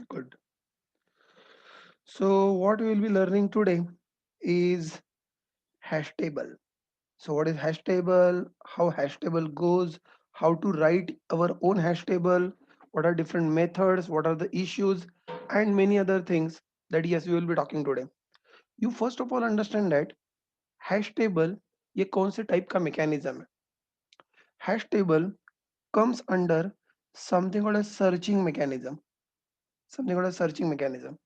Good. So what we will be learning today is hash table. So what is hash table? How hash table goes? How to write our own hash table? What are different methods? What are the issues? And many other things that yes we will be talking today. You first of all understand that hash table ये कौन से type का mechanism है? Hash table comes under something called a searching mechanism. Something called a searching mechanism.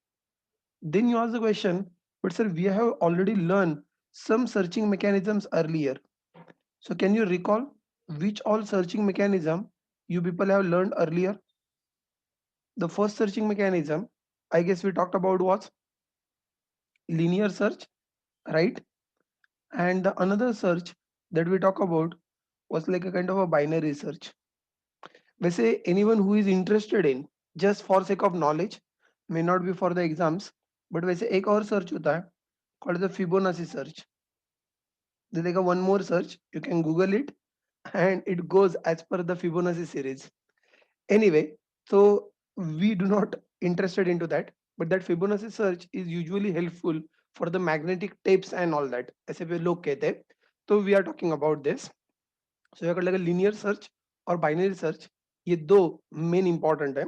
Then you ask the question, but sir, we have already learned some searching mechanisms earlier. So can you recall which all searching mechanism you people have learned earlier? The first searching mechanism, I guess we talked about was linear search, right? And the another search that we talk about was like a kind of a binary search. वैसे anyone who is interested in just for sake of knowledge may not be for the exams, but वैसे एक और search होता है called the Fibonacci search. There's like a one more search, you can Google it and it goes as per the Fibonacci series. Anyway, so we do not interested into that, but that Fibonacci search is usually helpful for the magnetic tapes and all that. ऐसे भी लोग कहते हैं. So we are talking about this. So you got like a linear search or binary search. ये दो main important है.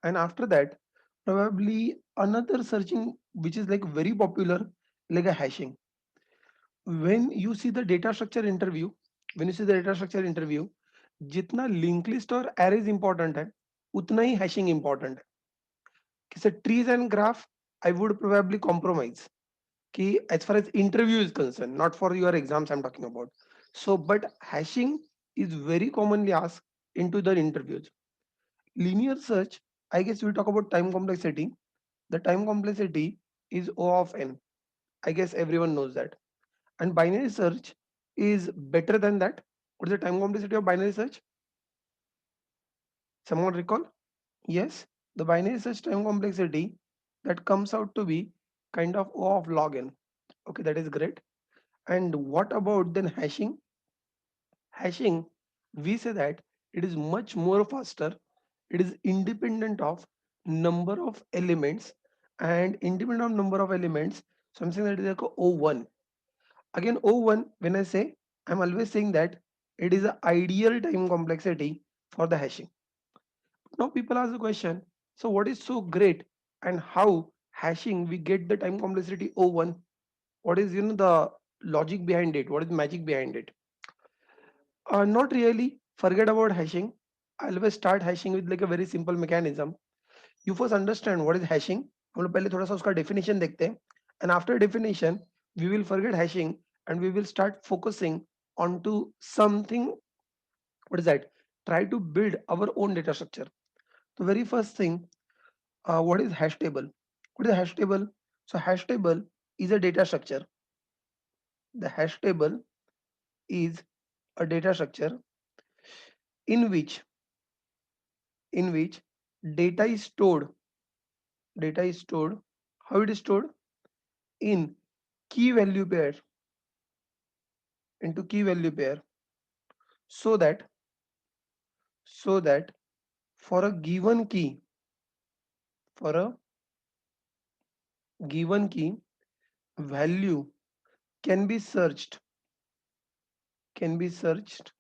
And after that, probably another searching which is like very popular, like a hashing. When you see the data structure interview, when you see the data structure interview, जितना linked list और arrays important है, उतना ही hashing important है. So trees and graph, I would probably compromise. कि as far as interview is concerned, not for your exams I'm talking about. So, but hashing is very commonly asked into the interviews. Linear search, I guess we talk about time complexity. The time complexity is O of n. I guess everyone knows that. And binary search is better than that. What is the time complexity of binary search? Someone recall? Yes, the binary search time complexity that comes out to be kind of O of log n. Okay, that is great. And what about then hashing? Hashing, we say that it is much more faster. It is independent of number of elements and independent of number of elements. So I'm saying that it is like a O1. Again, O1, when I say, I'm always saying that it is an ideal time complexity for the hashing. Now people ask the question, so what is so great and how hashing we get the time complexity O1? What is the logic behind it? What is magic behind it? Not really. Forget about hashing. I always start hashing with like a very simple mechanism. You first understand what is hashing. हम लोग पहले थोड़ा सा उसका definition देखते हैं. And after definition, we will forget hashing and we will start focusing onto something. What is that? Try to build our own data structure. The very first thing, what is hash table? What is a hash table? So hash table is a data structure. The hash table is a data structure in which data is stored. Data is stored. How it is stored? In key value pair, into key value pair, so that so that for a given key, for a given key, value can be searched, can be searched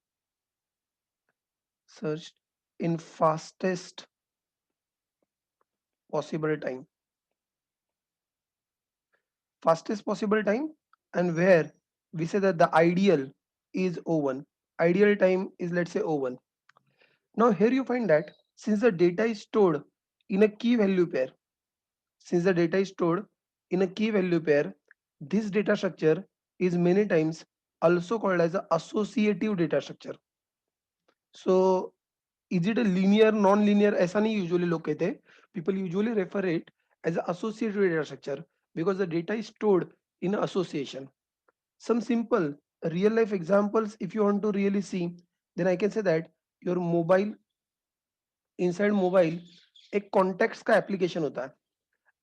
in fastest possible time. Fastest possible time, and where we say that the ideal is O1. Ideal time is, let's say, O1. Now here you find that since the data is stored in a key value pair, since the data is stored in a key value pair, this data structure is many times also called as a associative data structure. So is it a linear, non-linear? ऐसा नहीं usually लोग कहते हैं. People usually refer it as an associative data structure because the data is stored in association. Some simple real life examples if you want to really see, then I can say that your mobile, inside mobile एक contacts का application होता है,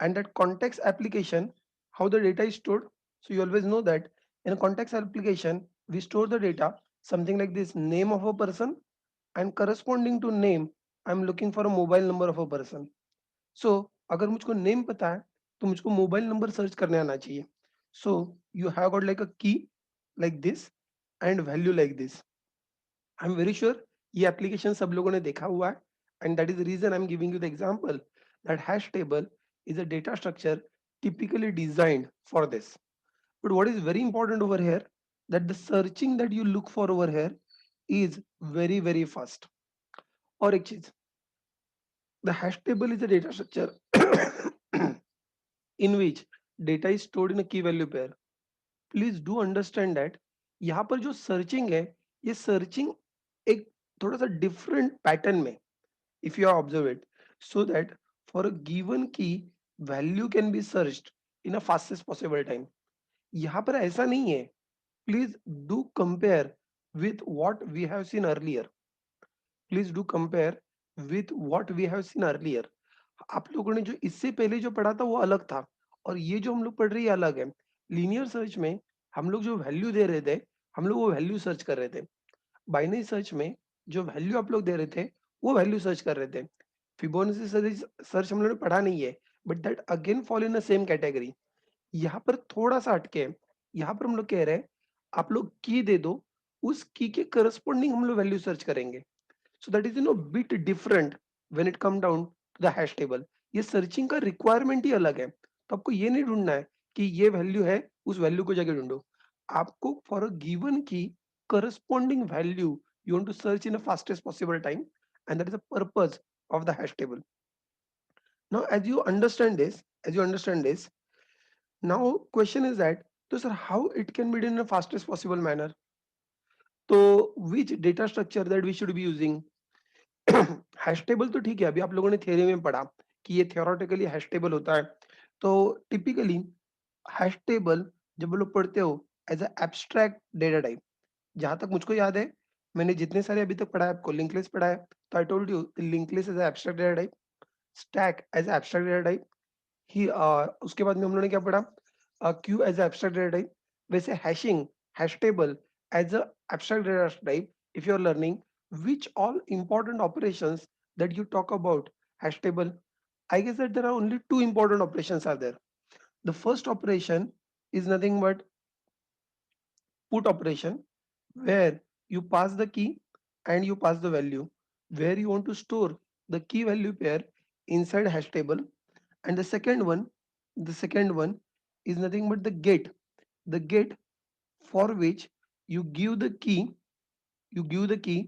and that context application, how the data is stored. So you always know that in a context application we store the data something like this: name of a person, and corresponding to name I'm looking for a mobile number of a person. सो अगर मुझको name पता है तो मुझको mobile number search करने आना चाहिए। So you have got like a key like this and value like this. I am very sure ये एप्लीकेशन सब लोगों ने देखा हुआ है, and that is the reason I am giving you the example that hash table is a data structure typically designed for this. But what is very important over here, that the searching that you look for over here is very fast. और एक चीज, the hash table is a data structure in which data is stored in a key value pair. Please do understand that यहाँ पर जो searching है, ये searching एक थोड़ा सा डिफरेंट पैटर्न में, if you observe it, so that for a given key value can be searched in a fastest possible time. यहाँ पर ऐसा नहीं है. Please do compare with what we have seen earlier. Please do compare with what we have seen earlier. आप लोगों ने जो इससे पहले जो पढ़ा था वो अलग था, और ये जो हम लोग पढ़ रहे हैं ये अलग है। लीनियर सर्च में हम लोग जो वैल्यू दे रहे थे, हम लोग वो वैल्यू सर्च कर रहे थे। बाइनरी सर्च में जो वैल्यू आप लोग दे रहे थे वो वैल्यू सर्च कर रहे थे। फिबोनाची सर्च सर्च हम लोगों ने पढ़ा नहीं है, but that again fall in the same category. यहाँ पर थोड़ा सा हटके है, यहाँ पर हम लोग कह रहे हैं आप लोग की दे दो, उस की के करस्पॉन्डिंग हम लोग वैल्यू सर्च करेंगे। So that is bit different when it come down to the hash table. ये सर्चिंग का रिक्वायरमेंट ही अलग है, तो आपको ये नहीं ढूंढना है कि ये वैल्यू है उस वैल्यू को जाके ढूंढो। आपको फॉर अ गिवन की corresponding value you want to search in the fastest possible time, and that is the purpose of the hash table. Now as you understand this, now question is that, so sir, how it can be done in the fastest possible manner? So which data structure that we should be using? Hash table तो ठीक है, अभी आप लोगों ने theory में पढ़ा कि ये थियोरेटिकली हैश टेबल होता है। तो टिपिकली हैश टेबल जब लोग पढ़ते हो as a abstract data type, जहां तक मुझको याद है मैंने जितने सारे अभी तक पढ़ा है, आपको लिंक लिस्ट पढ़ा है, तो I told you link list as abstract data type, stack as abstract data type ही, उसके बाद में हम लोगों ने क्या पढ़ा, queue as abstract data type. वैसे hashing, hash table as a abstract data type, if you are learning which all important operations that you talk about hash table, I guess that there are only two important operations are there. The first operation is nothing but put operation, where you pass the key and you pass the value, where you want to store the key value pair inside hash table. And the second one is nothing but the get for which you give the key,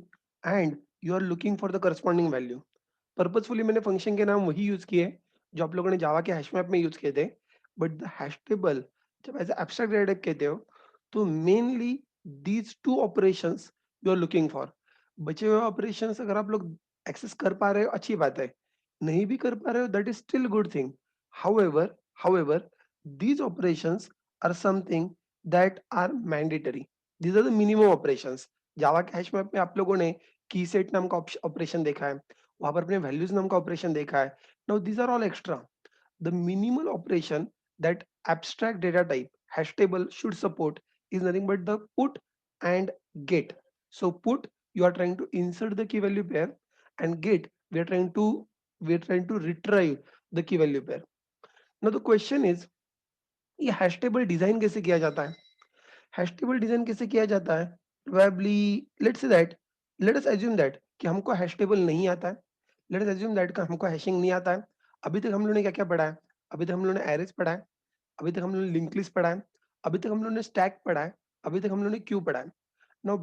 and you are looking for the corresponding value. Purposefully मैंने function के नाम वही use किए जो आप लोगों ने जावा के हैश मैप में यूज किए थे, बट द हैश टेबल जब एज एब्स्ट्रैक्ट डेटा टाइप कहते हो तो mainly these two operations you are looking for. बचे हुए ऑपरेशंस अगर आप लोग एक्सेस कर पा रहे हो अच्छी बात है, नहीं भी कर पा रहे हो that is still good thing. However these operations are something that are mandatory. These are the minimum operations. जावा के हैश मैप में आप लोगों ने की सेट नाम का ऑपरेशन देखा है, वहां पर अपने वैल्यूज नाम का ऑपरेशन देखा है। Now these are all extra. The minimal operation that abstract data type hash table should support is nothing but the put and get. So put, you are trying to insert the key value pair, and get, we are trying to retrieve the key value pair. Now the question is, ये hash table design कैसे किया जाता है? Hash table design कैसे किया जाता है? Probably let's say that, let us assume that कि हमको हैश टेबल नहीं आता है। लेट अस अज्यूम दैट का हमको हैशिंग नहीं आता है। अभी तक हम लोगों ने क्या-क्या पढ़ा है? अभी तक हम लोगों ने एरेज़ पढ़ा है, अभी तक हम लोगों ने लिंक्ड लिस्ट पढ़ा है, अभी तक हम लोगों ने स्टैक पढ़ा है, अभी तक हम लोगों ने क्यू पढ़ा है। Now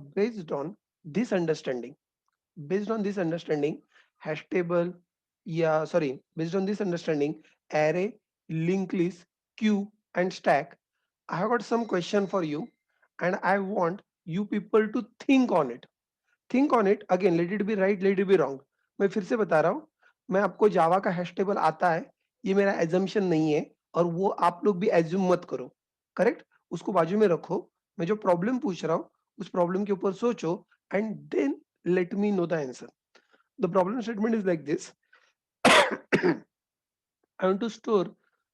this understanding based on this understanding hash table, yeah, sorry, based on this understanding, array, linked list, queue and stack, I have got some question for you, and I want you people to think on it. Think on it again, let it be right, let it be wrong. मैं फिर से बता रहा हूँ, मैं आपको जावा का hash table आता है, ये मेरा एजम्पशन नहीं है, और वो आप लोग भी एज्यूम मत करो। करेक्ट? उसको बाजू में रखो, मैं जो प्रॉब्लम पूछ रहा हूँ उस प्रॉब्लम के ऊपर सोचो, and then let me know the answer. The problem statement is like this. I want to store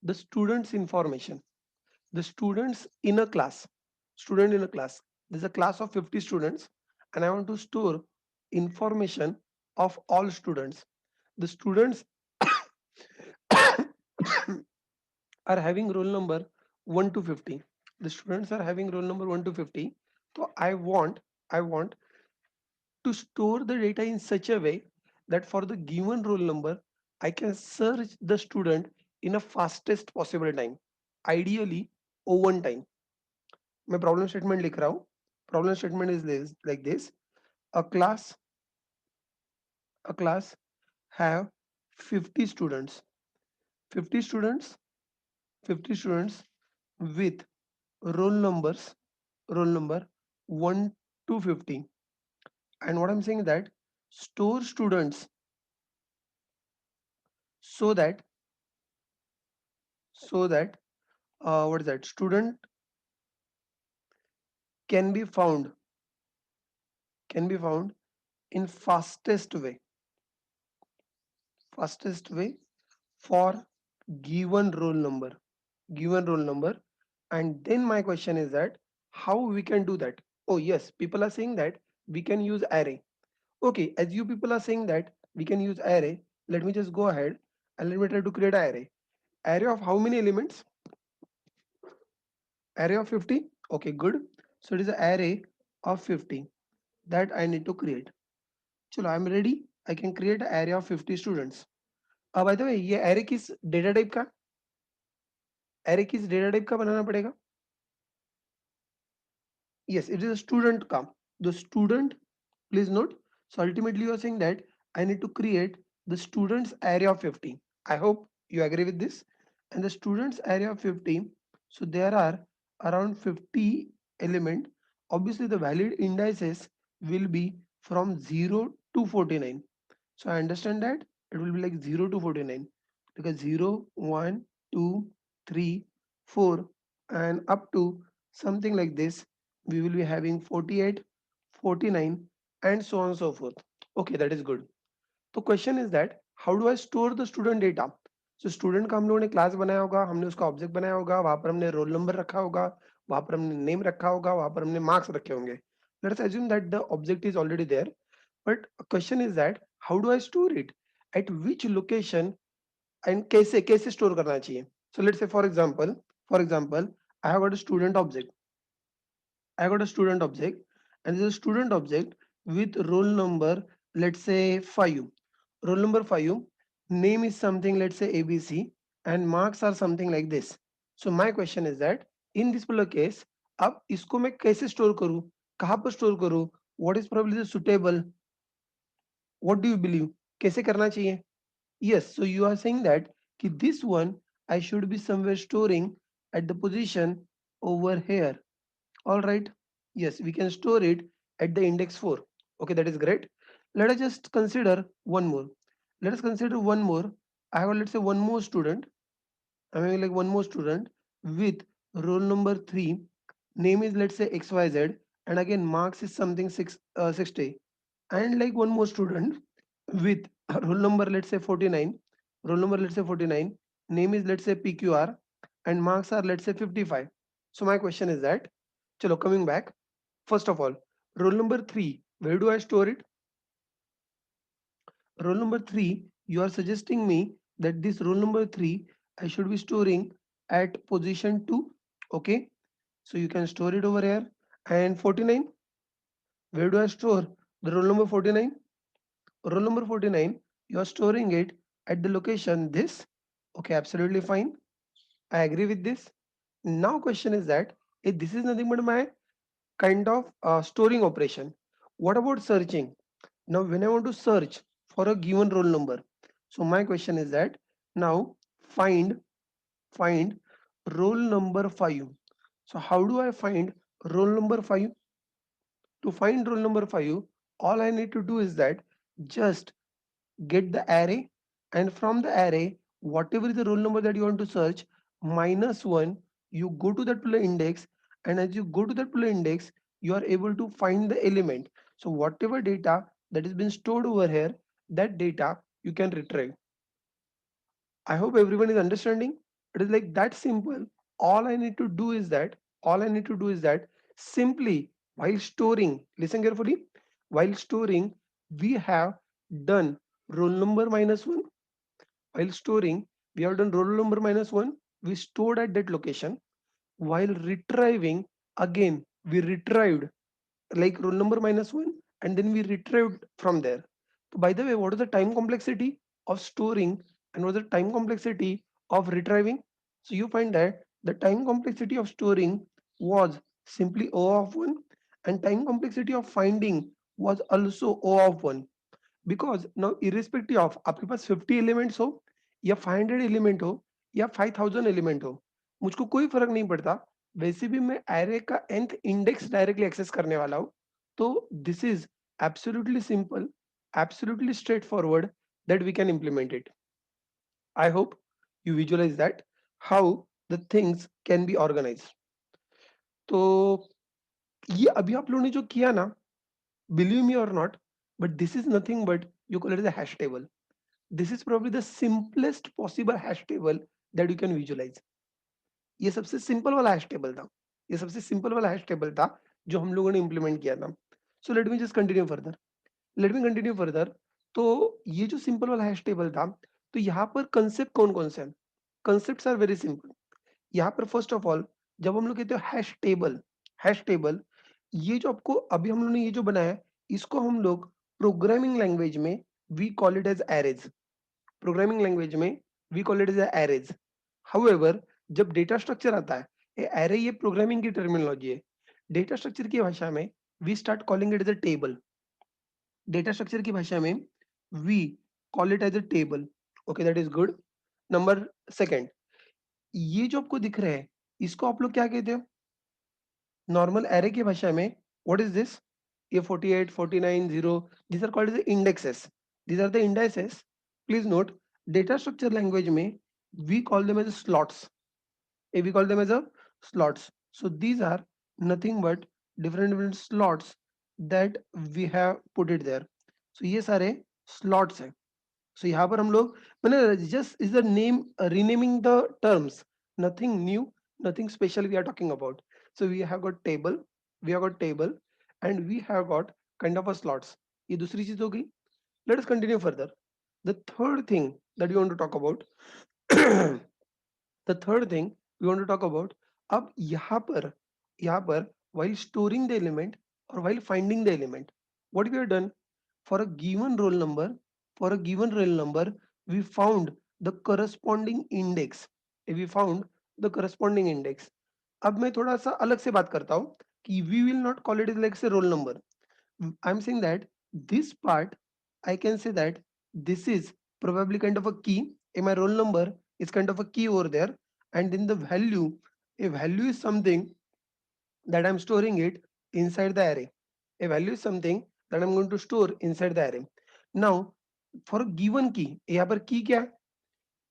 the students information, the students in a class, student in a class, there's a class of 50 students, and I want to store information of all students. The students are having roll number 1 to 50. The students are having roll number 1 to 50. So I want to store the data in such a way that for the given roll number, I can search the student in a fastest possible time, ideally O1 time. मैं problem statement लिख रहा हूँ. Problem statement is this, like this. A class, a class have 50 students, 50 students, 50 students with roll numbers, roll number 1 to 50. And what I'm saying that store students so that so that what is that student can be found, can be found in fastest way for given roll number, given roll number. And then my question is that how we can do that. Oh yes, people are saying that we can use array. Okay, as you people are saying that we can use array, let me just go ahead and let me try to create an array. Array of how many elements? Array of 50. Okay, good. So it is an array of 50 that I need to create. Chalo, I'm ready. I can create an array of 50 students. By the way, ये array किस data type का? Array किस data type का बनाना पड़ेगा? Yes, it is a student का. The student, please note. So ultimately you are saying that I need to create the students array of 50. I hope you agree with this. And the students array of 50. So there are around 50 element. Obviously the valid indices will be from 0 to 49. So I understand that it will be like 0 to 49 because 0, 1, 2, 3, 4 and up to something like this we will be having 48, 49 and so on and so forth. Okay, that is good. तो question is that how do I store the student data. So student का हम लोगों ने class बनाया होगा, हमने उसका object बनाया होगा, वहां पर हमने रोल नंबर रखा होगा, वहां पर हमने नेम रखा होगा, वहां पर हमने मार्क्स रखे होंगे. Let's assume that the object is already there, but question is that how do I store it, at which location and कैसे कैसे स्टोर करना चाहिए. So let's say for example I have got a student object. I got a student object and this is a student object with roll number, let's say 5. Roll number 5, name is something, let's say ABC, and marks are something like this. So my question is that in this particular case, अब इसको मैं कैसे store करूं, कहां पर store करूं, what is probably the suitable, what do you believe, कैसे करना चाहिए. Yes, so you are saying that कि this one I should be somewhere storing at the position over here. All right. Yes, we can store it at the index 4. Okay, that is great. Let us just consider one more. Let us consider one more. I have, let's say, one more student. I mean, like one more student with roll number 3. Name is, let's say, XYZ. And again, marks is something 60. And like one more student with roll number, let's say, 49. Roll number, let's say, 49. Name is, let's say, PQR. And marks are, let's say, 55. So my question is that, chalo, coming back. First of all, roll number 3, where do I store it? Roll number 3, you are suggesting me that this roll number 3, I should be storing at position 2. Okay, so you can store it over here. And 49, where do I store the roll number 49? Roll number 49, you are storing it at the location this. Okay, absolutely fine. I agree with this. Now question is that if this is nothing but my kind of storing operation, what about searching? Now when I want to search for a given roll number, so my question is that now find roll number 5. So how do I find roll number 5? To find roll number 5, all I need to do is that just get the array, and from the array whatever is the roll number that you want to search, -1, you go to that particular index, and as you go to that particular index you are able to find the element. So whatever data that is been stored over here, that data you can retrieve. I hope everyone is understanding. It is like that simple. All I need to do is that, all I need to do is that simply while storing, listen carefully, while storing, we have done roll number -1. While storing, We have done roll number minus 1, we stored at that location. While retrieving, again we retrieved like roll number minus 1, and then we retrieved from there. So by the way, what is the time complexity of storing and what is the time complexity of retrieving? So you find that the time complexity of storing was simply O of 1, and time complexity of finding was also O of 1. Because now irrespective of आपके पास 50 elements हो या 500 element हो या 5000 element हो, मुझको कोई फर्क नहीं पड़ता। वैसे भी मैं एरे का nth इंडेक्स डायरेक्टली एक्सेस करने वाला हूं। तो this is absolutely simple, absolutely straightforward that we can implement it. I hope you visualise that how the things can be organise. तो ये अभी आप लोगों ने जो किया ना, believe me or not, but this is nothing but you call it as a hash table. This is probably the simplest possible hash table that you can visualize. ये सबसे सिंपल वाला हैश टेबल था, ये सबसे simple वाला hash table था जो हम लोगों ने इंप्लीमेंट किया था। So let me just continue further, let me continue further. तो ये जो सिंपल वाला हैश टेबल था, तो यहाँ पर कंसेप्ट कौन कौन से हैं? Concepts are very simple. यहाँ पर फर्स्ट ऑफ ऑल जब हम लोग कहते हैं हैश टेबल, ये जो आपको अभी हम लोगों ने ये जो बनाया है, इसको हम लोग प्रोग्रामिंग लैंग्वेज में we call it as arrays. Programming language में we call it as arrays. However जब डेटा स्ट्रक्चर आता है, ये एरे ये प्रोग्रामिंग की टर्मिनोलॉजी है। डेटा स्ट्रक्चर की भाषा में we start calling it as a table. Data structure की भाषा में we call it as a table. Okay, that is good. Number second, ये जो आपको दिख रहा है, इसको आप लोग क्या कहते हो? नॉर्मल एरे की भाषा में व्हाट इज दिस? ये 48 49 0, these are called as the indexes. These are the indices. Please note, data structure language में we call them as slots. We call them as a slots. So these are nothing but different slots that we have put it there. So ये सारे slots हैं। So यहाँ पर हम लोग मैंने just is the name renaming the terms, nothing new, nothing special we are talking about. So we have got table, we have got table, and we have got kind of a slots. ये दूसरी चीज हो गई। Let us continue further. The third thing that we want to talk about, the third thing we want to talk about, अब यहाँ पर while storing the element or while finding the element, what we have done, for a given roll number, for a given roll number, we found the corresponding index, we found the corresponding index। अब मैं थोड़ा सा अलग से बात करता हूँ कि we will not call it like say roll number। I'm saying that this part, I can say that this is probably kind of a key. In my roll number is kind of a key over there, and in the value, a value is something that I'm storing it inside the array. A value is something that I'm going to store inside the array. Now, for a given key, यहाँ पर key क्या है?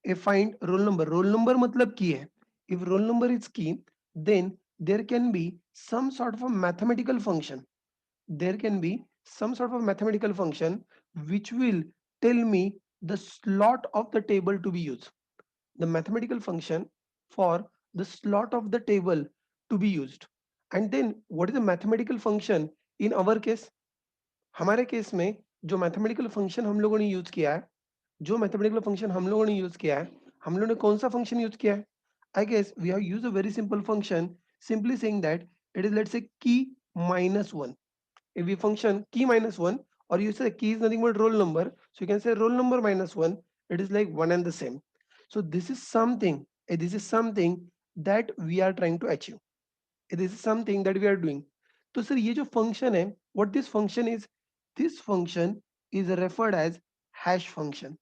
A find roll number. Roll number मतलब key है. If roll number is key, then there can be some sort of a mathematical function, there can be some sort of mathematical function which will tell me the slot of the table to be used, the mathematical function for the slot of the table to be used। and then what is the mathematical function in our case? हमारे case में जो mathematical function हम लोगों ने use किया है, जो mathematical function हम लोगों ने यूज किया है, हम लोगों ने कौन सा फंक्शन यूज किया है? I guess we have used a very simple function, simply saying that it is let's say key minus 1। if we function key minus 1, or you say key is nothing but roll number, so you can say roll number minus 1, it is like one and the same। so this is something, this is something that we are trying to achieve, this is something that we are doing। तो sir ये जो function है, what this function is, this function is referred as hash function।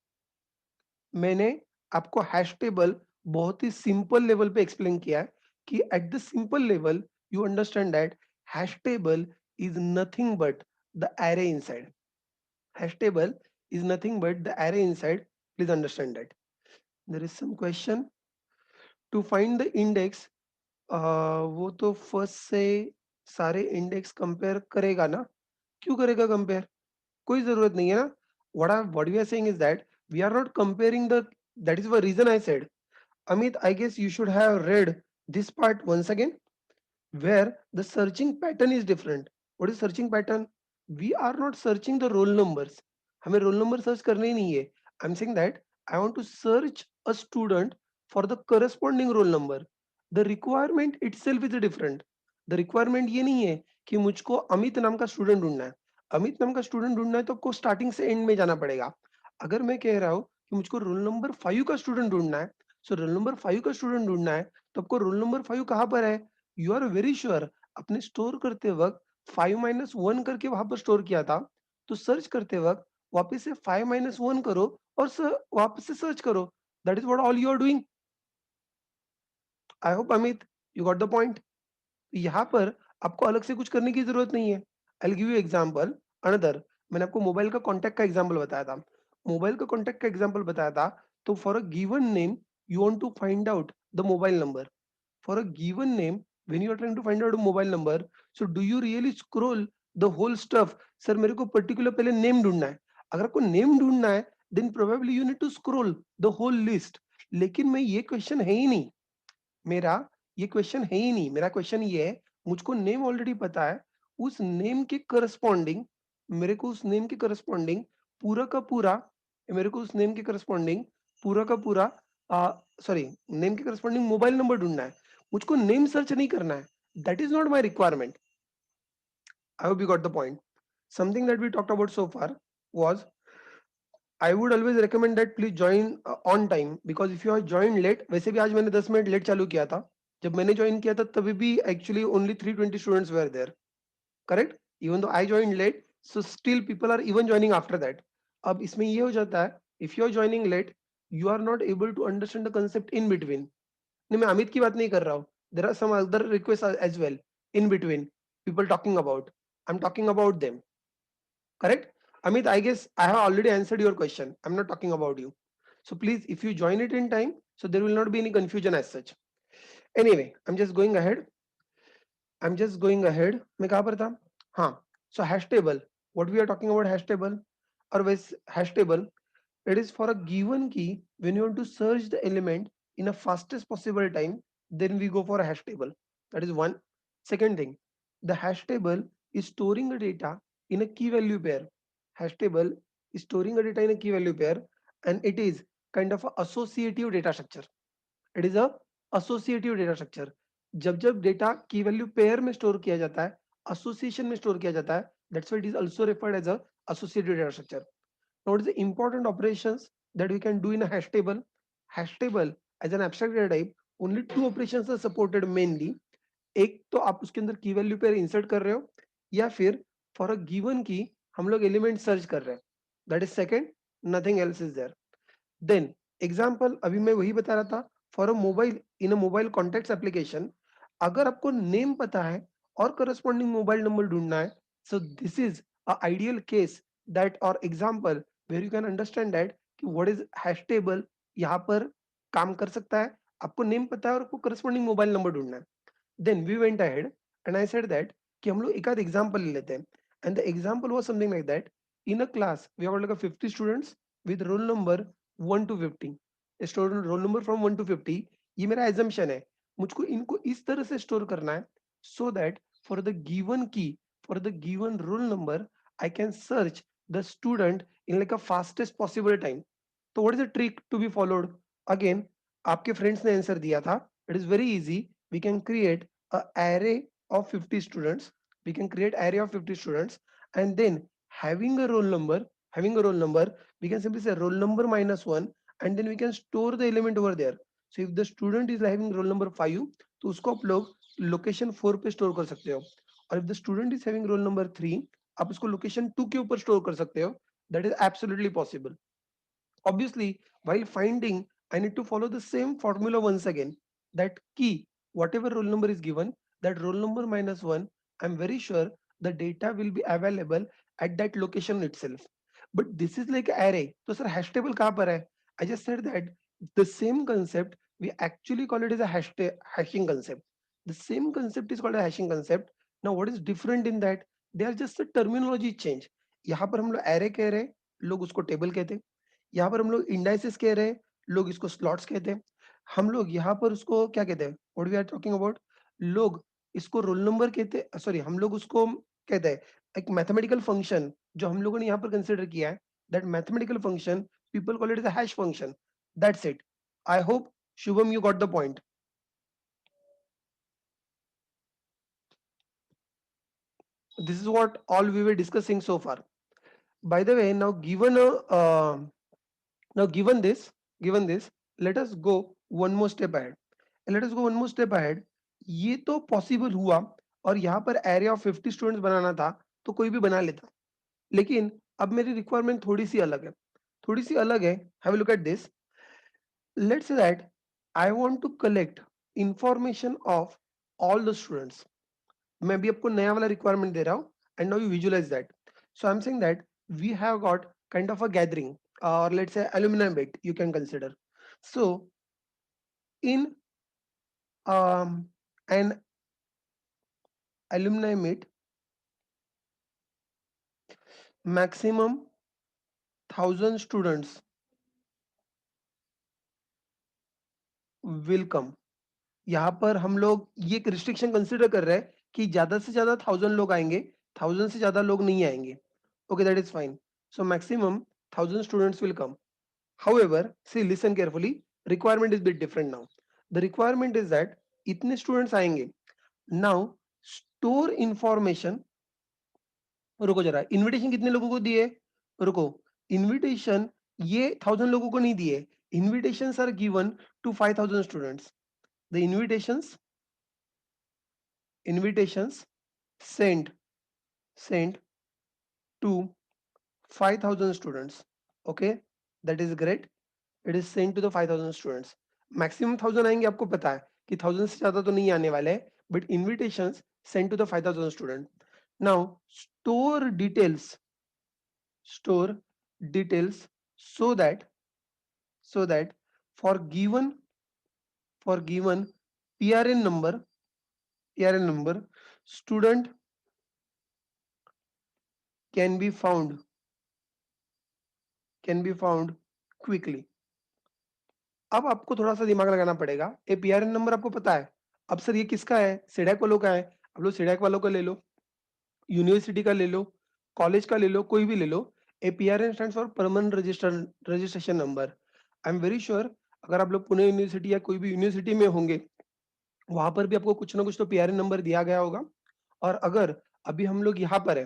मैंने आपको hash table बहुत ही simple level पे explain किया है कि at the simple level you understand that hash table is nothing but the array inside। hash table is nothing but the array inside, please understand that। there is some question to find the index। वो तो first से सारे index compare करेगा ना? क्यों करेगा compare? कोई जरूरत नहीं है ना। what we are saying is that we are not comparing the, that is the reason I said, Amit, I guess you should have read this part once again, where the searching pattern is different। what is searching pattern? We are not searching the roll numbers, हमें roll number search करने ही नहीं है। I'm saying that I want to search a student for the corresponding roll number. The requirement itself is different. The requirement ये नहीं है कि मुझको अमित नाम का स्टूडेंट ढूंढना है. अमित नाम का स्टूडेंट ढूंढना है तो आपको स्टार्टिंग से एंड में जाना पड़ेगा. अगर मैं कह रहा हूँ कि मुझको रोल नंबर 5 का स्टूडेंट ढूंढना है, सो रोल नंबर 5 का स्टूडेंट ढूंढना है, तो आपको रोल नंबर 5 कहाँ पर है? यू आर वेरी श्योर अपने स्टोर करते वक्त 5-1 करके वहां पर स्टोर किया था, तो सर्च करते वक्त वापस से 5-1 करो और वापस से सर्च करो. That is what all you are doing. I hope Amit you got the point. यहाँ पर आपको अलग से कुछ करने की जरूरत नहीं है. I give you example another. मैंने आपको मोबाइल का कॉन्टैक्ट का एग्जांपल बताया था. मोबाइल का कॉन्टैक्ट का एग्जांपल बताया था. तो for a given name you want to find out the mobile number. For a given name, when you are trying to find out a mobile number, so do you really scroll the whole stuff? Sir मेरे को particular पहले name ढूंढना है. अगर आपको name ढूंढना है then probably you need to scroll the whole list. लेकिन मैं ये क्वेश्चन है ही नहीं. मेरा ये क्वेश्चन है ही नहीं. मेरा क्वेश्चन ये है, मुझको नेम ऑलरेडी पता है. उस नेम के करस्पॉन्डिंग मेरे को उस नेम के करस्पॉन्डिंग पूरा का पूरा मेरे को उस नेम के करस्पॉन्डिंग पूरा का पूरा सॉरी नेम के करस्पॉन्डिंग मोबाइल नंबर ढूंढना है. मुझको नेम सर्च नहीं करना है. That is not my requirement. I hope you got the point. Something that we talked about so far was I would always recommend that please join on time, because if you are joined late, वैसे भी आज मैंने 10 minute late चालू किया था. जब मैंने join किया था तभी भी actually only 320 students were there. Correct? Even though I joined late, so still people are even joining after that. अब इसमें ये हो जाता है, if you are joining late, you are not able to understand the concept in between. नहीं, मैं अमित की बात नहीं कर रहा हूँ. There are some other requests as well in between. People talking about. I'm talking about them. Correct? Amit, I guess I have already answered your question. I'm not talking about you. So please, if you join it in time, so there will not be any confusion as such. Anyway, I'm just going ahead. मैं कहाँ पर था? हाँ. So hash table. What we are talking about hash table? Or with hash table, it is for a given key. When you want to search the element in a fastest possible time, then we go for a hash table. That is one. Second thing, the hash table is storing the data in a key value pair. Hash table is storing the data in a key value pair, and it is kind of a associative data structure. It is a associative data structure. जब जब data की value pair में store किया जाता है, association में store किया जाता है, that's why it is also referred as a associative data structure. Now, what is the important operations that we can do in a hash table? Hash table as an abstract data type, only two operations are supported mainly. एक तो आप उसके अंदर की value pair insert कर रहे हो, या फिर फॉर अ गिवन की हम लोग एलिमेंट सर्च कर रहे हैं. That is second. Nothing else is there. Then example अभी मैं वही बता रहा था. For a mobile in a mobile contact application, अगर आपको नेम पता है और करस्पॉन्डिंग मोबाइल नंबर ढूंढना है, so this is a ideal case that और example where you can understand that कि व्हाट इज हैश टेबल यहाँ पर काम कर सकता है. आपको नेम पता है और आपको करस्पॉन्डिंग मोबाइल नंबर ढूंढना है. Then we went ahead and I said that कि हम लोग एक आध एग्जाम्पल ले लेते हैं. And the example was something like that. In a class, we have like a 50 students with roll number 1 to 50. A student roll number from 1 to 50. ये मेरा assumption है. मुझको इनको इस तरह से स्टोर करना है so that for the given key, for the given roll number, I can search the student in like a fastest possible time. तो what is the trick to be followed? Again, आपके friends ने answer दिया था. It is very easy. We can create a array of 50 students. We can create array of 50 students, and then having a roll number, we can simply say roll number minus one, and then we can store the element over there. So if the student is having roll number 5, तो उसको आप लोग location 4 पे store कर सकते हो. और if the student is having roll number 3, आप उसको location 2 के ऊपर store कर सकते हो. That is absolutely possible. Obviously, while finding, I need to follow the same formula once again. That key, whatever roll number is given, that roll number minus one, I'm very sure the data will be available at that location itself. But this is like array. So sir, hash table kahan par hai? I just said that the same concept, we actually call it as a hashing concept. The same concept is called a hashing concept. Now what is different in that? They are just a terminology change. यहाँ पर हम लोग array कह रहे हैं, लोग उसको table कहते हैं. यहाँ पर हम लोग इंडाइसेस कह रहे हैं, लोग इसको स्लॉट्स कहते हैं. हम लोग यहाँ पर उसको क्या कहते हैं, what we are talking about, लोग इसको रोल नंबर कहते हैं. सॉरी, हम लोग उसको कहते हैं एक मैथमेटिकल फंक्शन जो हम लोगों ने यहाँ पर कंसिडर किया है. That mathematical function people call it as a hash function. That's it. I hope, Shubham, you got the point. This is what all we were discussing so far. By the way, now given this, let us go one more step ahead. Let us go one more step ahead. ये तो possible हुआ, और यहाँ पर area of 50 students बनाना था, तो कोई भी बना लेता। लेकिन अब मेरी रिक्वायरमेंट थोड़ी सी अलग है, थोड़ी सी अलग है। Have a look at this. Let's say that I want to collect information of all the students. मैं भी आपको नया वाला रिक्वायरमेंट दे रहा हूँ, and now you visualise that. So I am saying that we have got kind of a gathering, or let's say alumni bit you can consider. So in an alumni meet, maximum 1000 students will come. यहाँ पर हम लोग ये एक restriction consider कर रहे हैं कि ज्यादा से ज्यादा 1000 लोग आएंगे, 1000 से ज्यादा लोग नहीं आएंगे। Okay, that is fine. So maximum 1000 students will come. However, see, listen carefully, requirement is bit different now. The requirement is that इतने students आएंगे। Now store information। रुको जरा, इनविटेशन कितने लोगों को दिए? रुको, इनविटेशन ये 1000 लोगों को नहीं दिए। Invitations are given to 5000 students. The invitations sent sent to 5000 students. Okay, that is great. It is sent to the 5000 students. Maximum 1000 आएंगे, आपको पता है कि 1000 से ज्यादा तो नहीं आने वाले हैं, but invitations sent to the 5000 student. Now store details, store details, so that for given PRN number, student can be found quickly. अब आपको थोड़ा सा दिमाग लगाना पड़ेगा। ए पीआरएन नंबर आपको पता है। अब सर ये किसका है? सीडैक वालों का है। अब लो सीडैक वालों का ले लो, यूनिवर्सिटी का ले लो, कॉलेज का ले लो, कोई भी ले लो। A PRN stands for permanent registration number. I am very sure, अगर आप लोग पुणे यूनिवर्सिटी या कोई भी यूनिवर्सिटी में होंगे, वहां पर भी आपको कुछ ना कुछ तो पीआरएन नंबर दिया गया होगा। और अगर अभी हम लोग यहाँ पर है,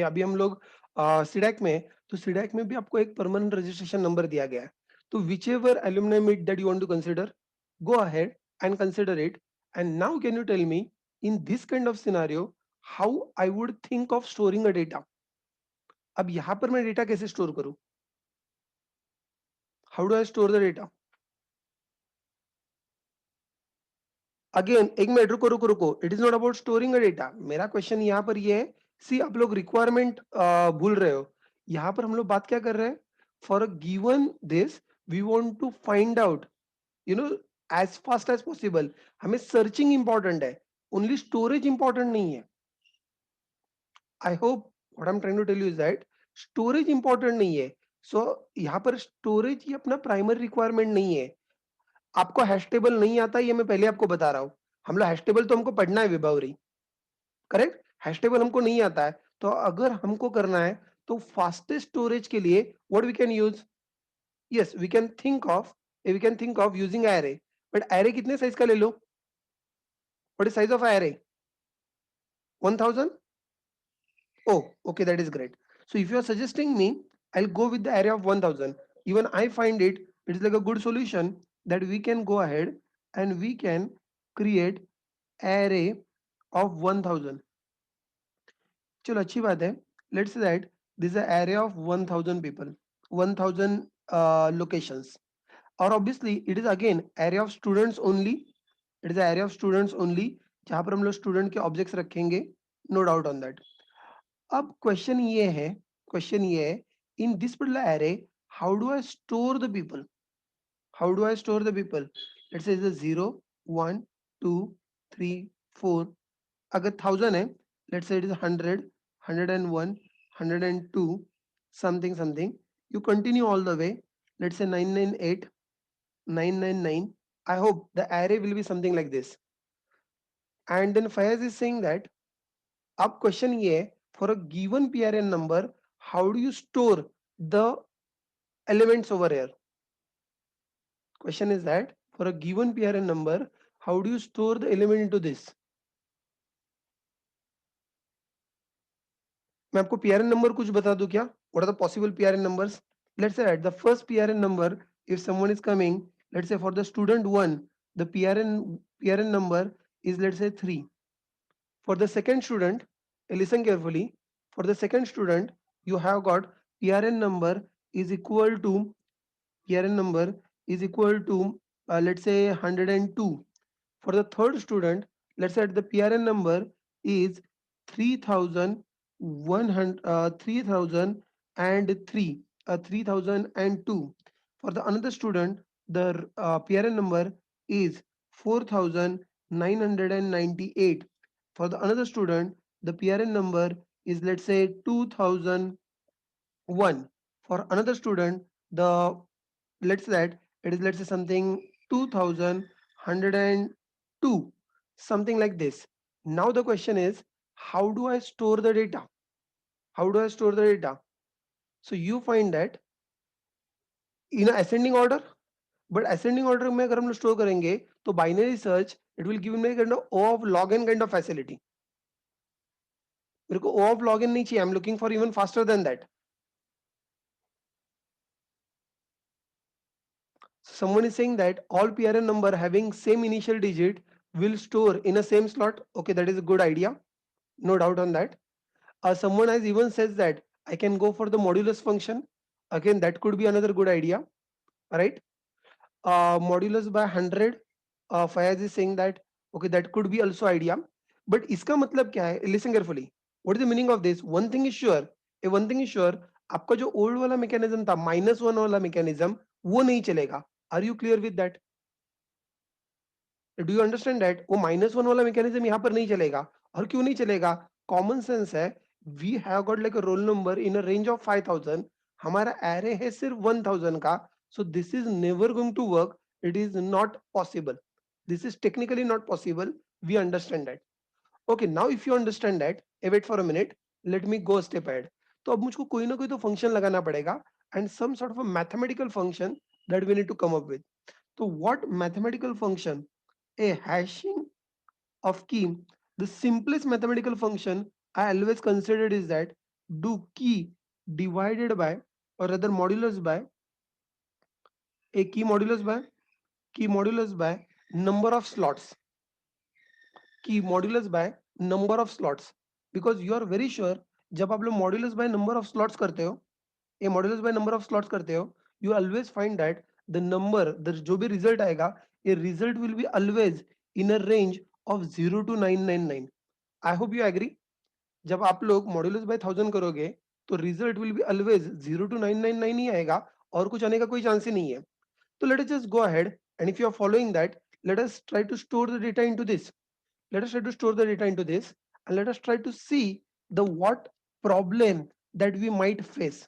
अभी हम लोग सीडैक में है, तो सीडैक में भी आपको एक परमानेंट रजिस्ट्रेशन नंबर दिया गया है। तो whichever alumni meet that you want to consider, go ahead and consider it. And now can you tell me, in this kind of scenario, how I would think of storing a data. अब यहाँ पर मैं data कैसे store करूँ? How do I store the data? Again एक minute, रुको रुको रुको, it is not about storing a data. मेरा क्वेश्चन यहाँ पर ये है, सी आप लोग रिक्वायरमेंट भूल रहे हो। यहाँ पर हम लोग बात क्या कर रहे हैं? For a given this, we want to find out, you know, as fast as possible. हमें सर्चिंग इंपॉर्टेंट है, ओनली स्टोरेज इंपॉर्टेंट नहीं है। I hope what I am trying to tell you is that storage important नहीं है। सो यहाँ पर storage ये अपना प्राइमरी रिक्वायरमेंट नहीं है। आपको हैश टेबल नहीं आता, ये मैं पहले आपको बता रहा हूँ। हम लोग हैश टेबल तो हमको पढ़ना है विभावरी, करेक्ट। हैश टेबल हमको नहीं आता है, तो अगर हमको करना है तो फास्टेस्ट स्टोरेज के लिए what we can use, yes we can think of using array. But array कितने साइज का ले लो? What is size of array? 1000? Oh, okay, that is great. So if you are suggesting me, I'll go with the array of 1000. Even I find it is like a good solution that we can go ahead and we can create array of 1000. चलो अच्छी बात है। Let's say that this is an array of 1000 people, 1000 locations. और obviously it is again array of students only. It is an array of students only, जहाँ पर हम लोग student के objects रखेंगे, no doubt on that. अब क्वेश्चन ये है, in this particular array, how do I store the people? How do I store the people? Let's say 0 1 2 3 4। अगर 1000 है, let's say it is 100 101 102 something something. You continue all the way, let's say 998 999। I hope the array will be something like this. And then Faiz is saying that, अब क्वेश्चन ये है, for a given PRN number, how do you store the elements over here? Question is that for a given PRN number, how do you store the element into this? मैं आपको PRN number कुछ बता दूं क्या? What are the possible PRN numbers? Let's say at the first PRN number, if someone is coming, let's say for the student 1, the PRN number is, let's say, 3. For the second student, listen carefully. For the second student, you have got PRN number is equal to PRN number is equal to let's say 102. For the third student, let's say the PRN number is 3000 3003 3002. For the another student, the PRN number is 4998. For the another student, the PRN number is, let's say, 2001. For another student, the let's say that it is, let's say, something 2102, something like this. Now the question is, how do I store the data? How do I store the data? So you find that in ascending order, but ascending order में अगर हम लोग store करेंगे तो binary search it will give me kind of O of log N kind of facility. मेरे को O of log N नहीं चाहिए. I am looking for even faster than that. Someone is saying that all PRN number having same initial digit will store in a same slot. Okay, that is a good idea. No doubt on that. Someone has even says that I can go for the modulus function. Again, that could be another good idea. Right? Modulus by 100. Fayaz is saying that okay, that could be also idea. But इसका मतलब क्या है? Listen carefully. What is the meaning of this? One thing is sure. One thing is sure. आपका जो old वाला mechanism था, -1 वाला mechanism, वो नहीं चलेगा. Are you clear with that? Do you understand that वो -1 वाला मैकेनिज्म यहाँ पर नहीं चलेगा. और क्यों नहीं चलेगा? कॉमन सेंस है. We have got like a roll number in a range of 5000. हमारा एरे है सिर्फ 1000 का. So this is never going to work. It is not possible. This is technically not possible. We understand that. Okay, now if you understand that, wait for a minute, let me go step ahead. तो अब मुझको कोई ना कोई तो function लगाना पड़ेगा and some sort of a mathematical function that we need to come up with. तो what mathematical function? A hashing of key. The simplest mathematical function I always considered is that do key divided by, or rather modulus by, a key modulus by number of slots. Key modulus by number of slots. Because you are very sure जब आप लोग modulus by number of slots करते हो, ये modulus by number of slots करते हो, you always find that the number, the जो भी result आएगा, ये result will be always in a range of 0 to 999. I hope you agree. जब आप लोग मॉड्यूलस बाय 1000 करोगे तो result will be always 0 to 999 ही आएगा. और कुछ आने का कोई चांस ही नहीं है. तो let us just go ahead and if you are following that, let us try to store the data into this. Let us try to store the data into this and let us try to see the what problem that we might face.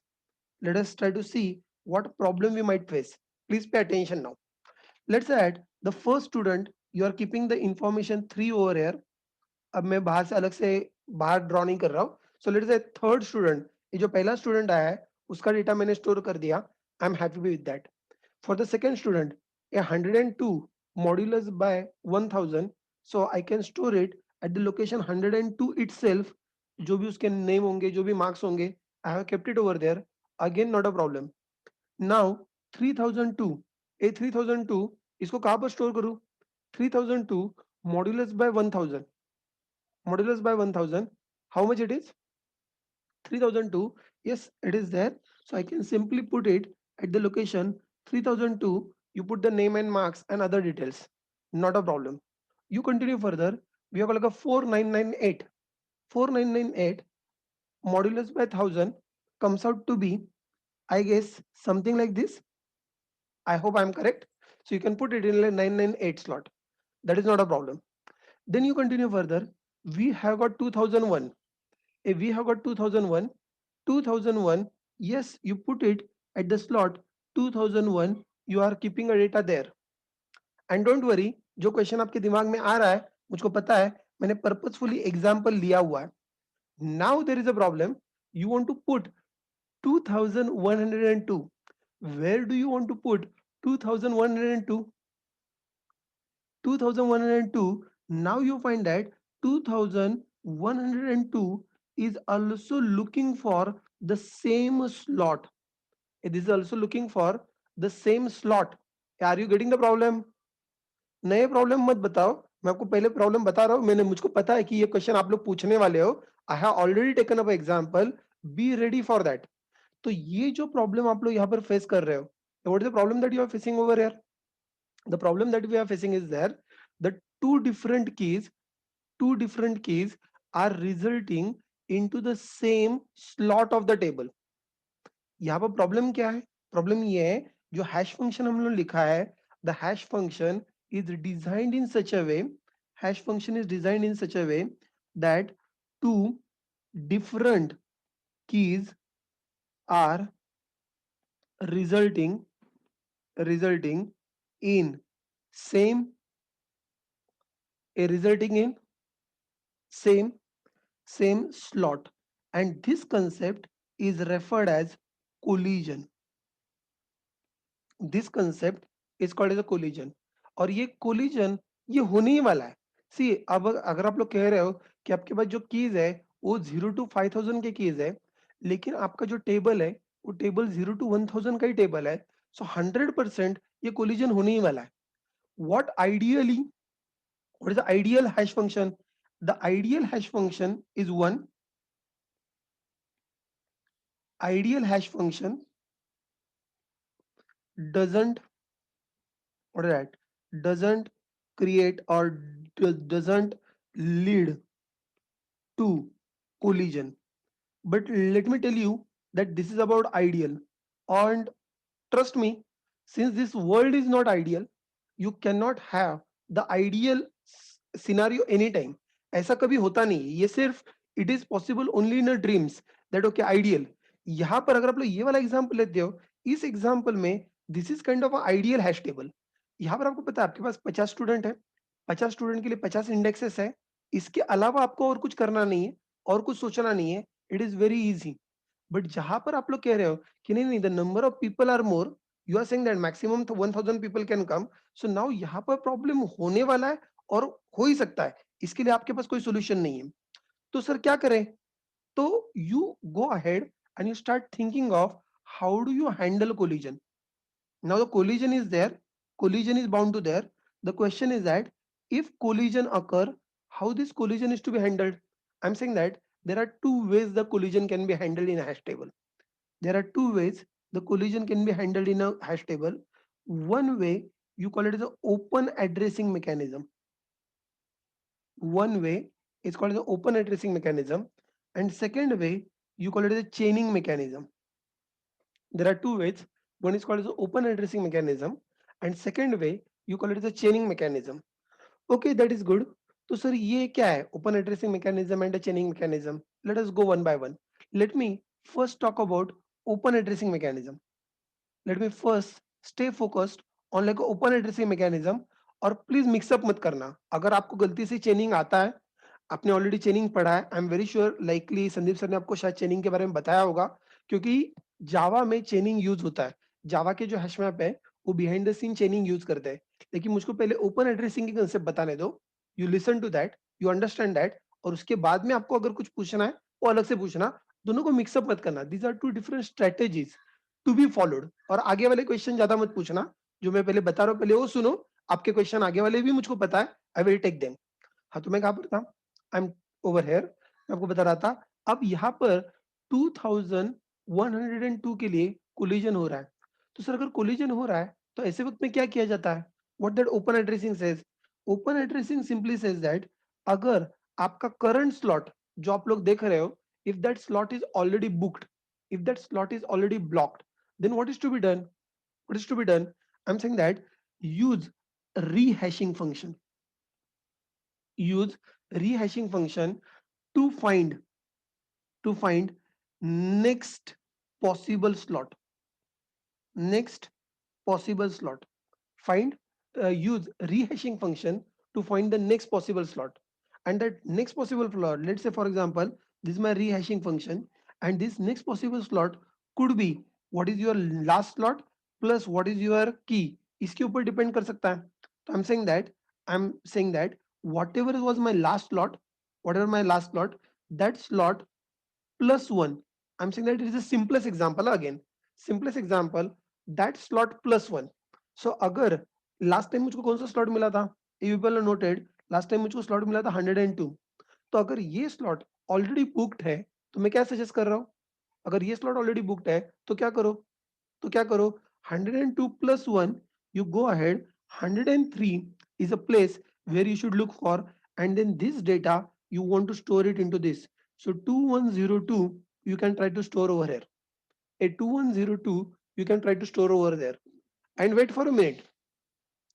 Let us try to see what problem we might face. Please pay attention now. Let's say that the first student, you are keeping the information 3 over here. अब मैं बाहर से अलग से बाहर draw नहीं कर रहा हूँ. सो लेट्स से थर्ड स्टूडेंट, ये जो पहला स्टूडेंट आया है उसका डेटा मैंने स्टोर कर दिया. I am happy with that. For the second student, ये 102 modulus by 1000. So I can store it at the location 102 itself. जो भी उसके नेम होंगे, जो भी मार्क्स होंगे, I have kept it over there. Again not a problem. Now 3002, a 3002 इसको कहाँ पर स्टोर करूँ? 3002 modulus by 1000. Modulus by 1000, how much it is? 3002. Yes, it is there. So I can simply put it at the location 3002. You put the name and marks and other details. Not a problem. You continue further. We have like a 4998. 4998 modulus by 1000 comes out to be, I guess, something like this. I hope I'm correct. So you can put it in like 998 slot. That is not a problem. Then you continue further. We have got 2001. If we have got 2001, 2001, yes, you put it at the slot 2001. You are keeping a data there. And don't worry, जो question आपके दिमाग में आ रहा है मुझको पता है, मैंने पर्पसफुली एग्जांपल लिया हुआ है. Now there is a problem. You want to put 2102. Where do you want to put 2102, 2102. Now you find that 2102 is also looking for the same slot. It is also looking for the same slot. Are you getting the problem? नए problem मत बताओ, मैं आपको पहले problem बता रहा हूं, मैंने मुझको पता है कि ये क्वेश्चन आप लोग पूछने वाले हो. I have already taken up example, be ready for that. तो ये जो प्रॉब्लम आप लोग यहाँ पर फेस कर रहे हो, what is the problem that you are facing over here? The problem that we are facing is there, the two different keys, two different keys are resulting into the same slot of the table. यहाँ पर problem क्या है? Problem ये है, जो hash function हम लोग लिखा है, the hash function is designed in such a way, hash function is designed in such a way that two different keys are resulting resulting in same resulting in same same slot, and this concept is referred as collision. This concept is called as a collision. और ये collision ये होने ही वाला है. सी अब अगर आप लोग कह रहे हो कि आपके पास जो कीज है वो 0 to 5000 के कीज है, लेकिन आपका जो टेबल है वो टेबल 0 to 1000 का ही टेबल है, सो 100% ये कोलिजन होने ही वाला है. What ideally, what is the ideal hash function? The ideal hash function is one. Ideal hash function doesn't, what is that, doesn't create or doesn't lead to collision. But let me tell you that this is about ideal, and trust me, since this world is not ideal, you cannot have the ideal scenario anytime. ऐसा कभी होता नहीं है, ये सिर्फ it is possible only in dreams that okay ideal. यहाँ पर अगर आप लोग ये वाला एग्जांपल लेते हो, इस एग्जांपल में this is kind of ideal hash table. यहाँ पर आपको पता है आपके पास 50 स्टूडेंट है, 50 स्टूडेंट के लिए 50 इंडेक्सेस है, इसके अलावा आपको और कुछ करना नहीं है और कुछ सोचना नहीं है, it is very easy. But जहां पर आप लोग कह रहे हो कि नहीं नहीं, the number of people are more, you are saying that maximum 1000 people can come, so now यहाँ पर प्रॉब्लम होने वाला है और हो ही सकता है, इसके लिए आपके पास कोई सोल्यूशन नहीं है. तो सर क्या करें? तो you go ahead and you start thinking of how do you handle collision. Now the collision is there, collision is bound to there. The question is that if collision occur, how this collision is to be handled? I'm saying that there are two ways the collision can be handled in a hash table. There are two ways the collision can be handled in a hash table. One way you call it as an open addressing mechanism. One way is called the open addressing mechanism, and second way you call it as a chaining mechanism. There are two ways. One is called as the open addressing mechanism, and second way you call it as a chaining mechanism. Okay, that is good. तो sir ये क्या है open addressing mechanism and a chaining mechanism? Let us go one by one. Let me first talk about open addressing mechanism. Let me first stay focused on like open addressing mechanism. और please mix up मत करना. अगर आपको गलती से चेनिंग आता है, आपने ऑलरेडी चेनिंग पढ़ा है, आई am very sure likely Sandeep sir ने आपको शायद चेनिंग के बारे में बताया होगा, क्योंकि जावा में चेनिंग यूज होता है. जावा के जो हैश मैप है वो behind the scene chaining use करते हैं. लेकिन मुझको पहले ओपन एड्रेसिंग की कंसेप्ट बताने दो. You listen to that, you understand that, और उसके बाद में आपको अगर कुछ पूछना है वो अलग से पूछना. दोनों को मिक्सअप मत करना. These are two different strategies to be followed. और आगे वाले क्वेश्चन ज्यादा मत पूछना, जो मैं पहले बता रहा हूँ पहले वो सुनो. आपके क्वेश्चन आगे वाले भी मुझको पता है, आई विल टेक देम. हाँ, तो मैं कहाँ पर था? I am over here. मैं आपको बता रहा था, अब यहाँ पर 2102 के लिए कोलिजन हो रहा है. तो सर अगर कोलिजन हो रहा है तो ऐसे वक्त में क्या किया जाता है? What that open addressing says, open addressing simply says that अगर आपका करंट स्लॉट जो आप लोग देख रहे हो, if that slot is already booked, if that slot is already blocked, then what is to be done? What is to be done? I'm saying that use rehashing function. Use rehashing function to find next possible slot. Next possible slot. Find use rehashing function to find the next possible slot. And that next possible slot, let's say for example, this is my rehashing function, and this next possible slot could be what is your last slot, plus what is your की, इसके ऊपर depend कर सकता है। तो आई am saying that what ever was my last slot, what ever my last slot, that slot plus 1. I'm saying that it is the simplest example again. Simplest example, that slot plus 1. So अगर last time मुझको कौन सा slot मिला था, you people noted last time मुझको slot मिला था 102। तो अगर ये स्लॉट ऑलरेडी बुक्ड है तो मैं क्या सजेस्ट कर रहा हूँ, अगर ये स्लॉट ऑलरेडी बुक्ड है तो क्या करो, तो क्या करो, 102 plus 1, you go ahead, 103 is a place where you should look for, and then this data you want to store it into this. So 2102 you can try to store over here. A 2102 you can try to store over there. And wait for a minute,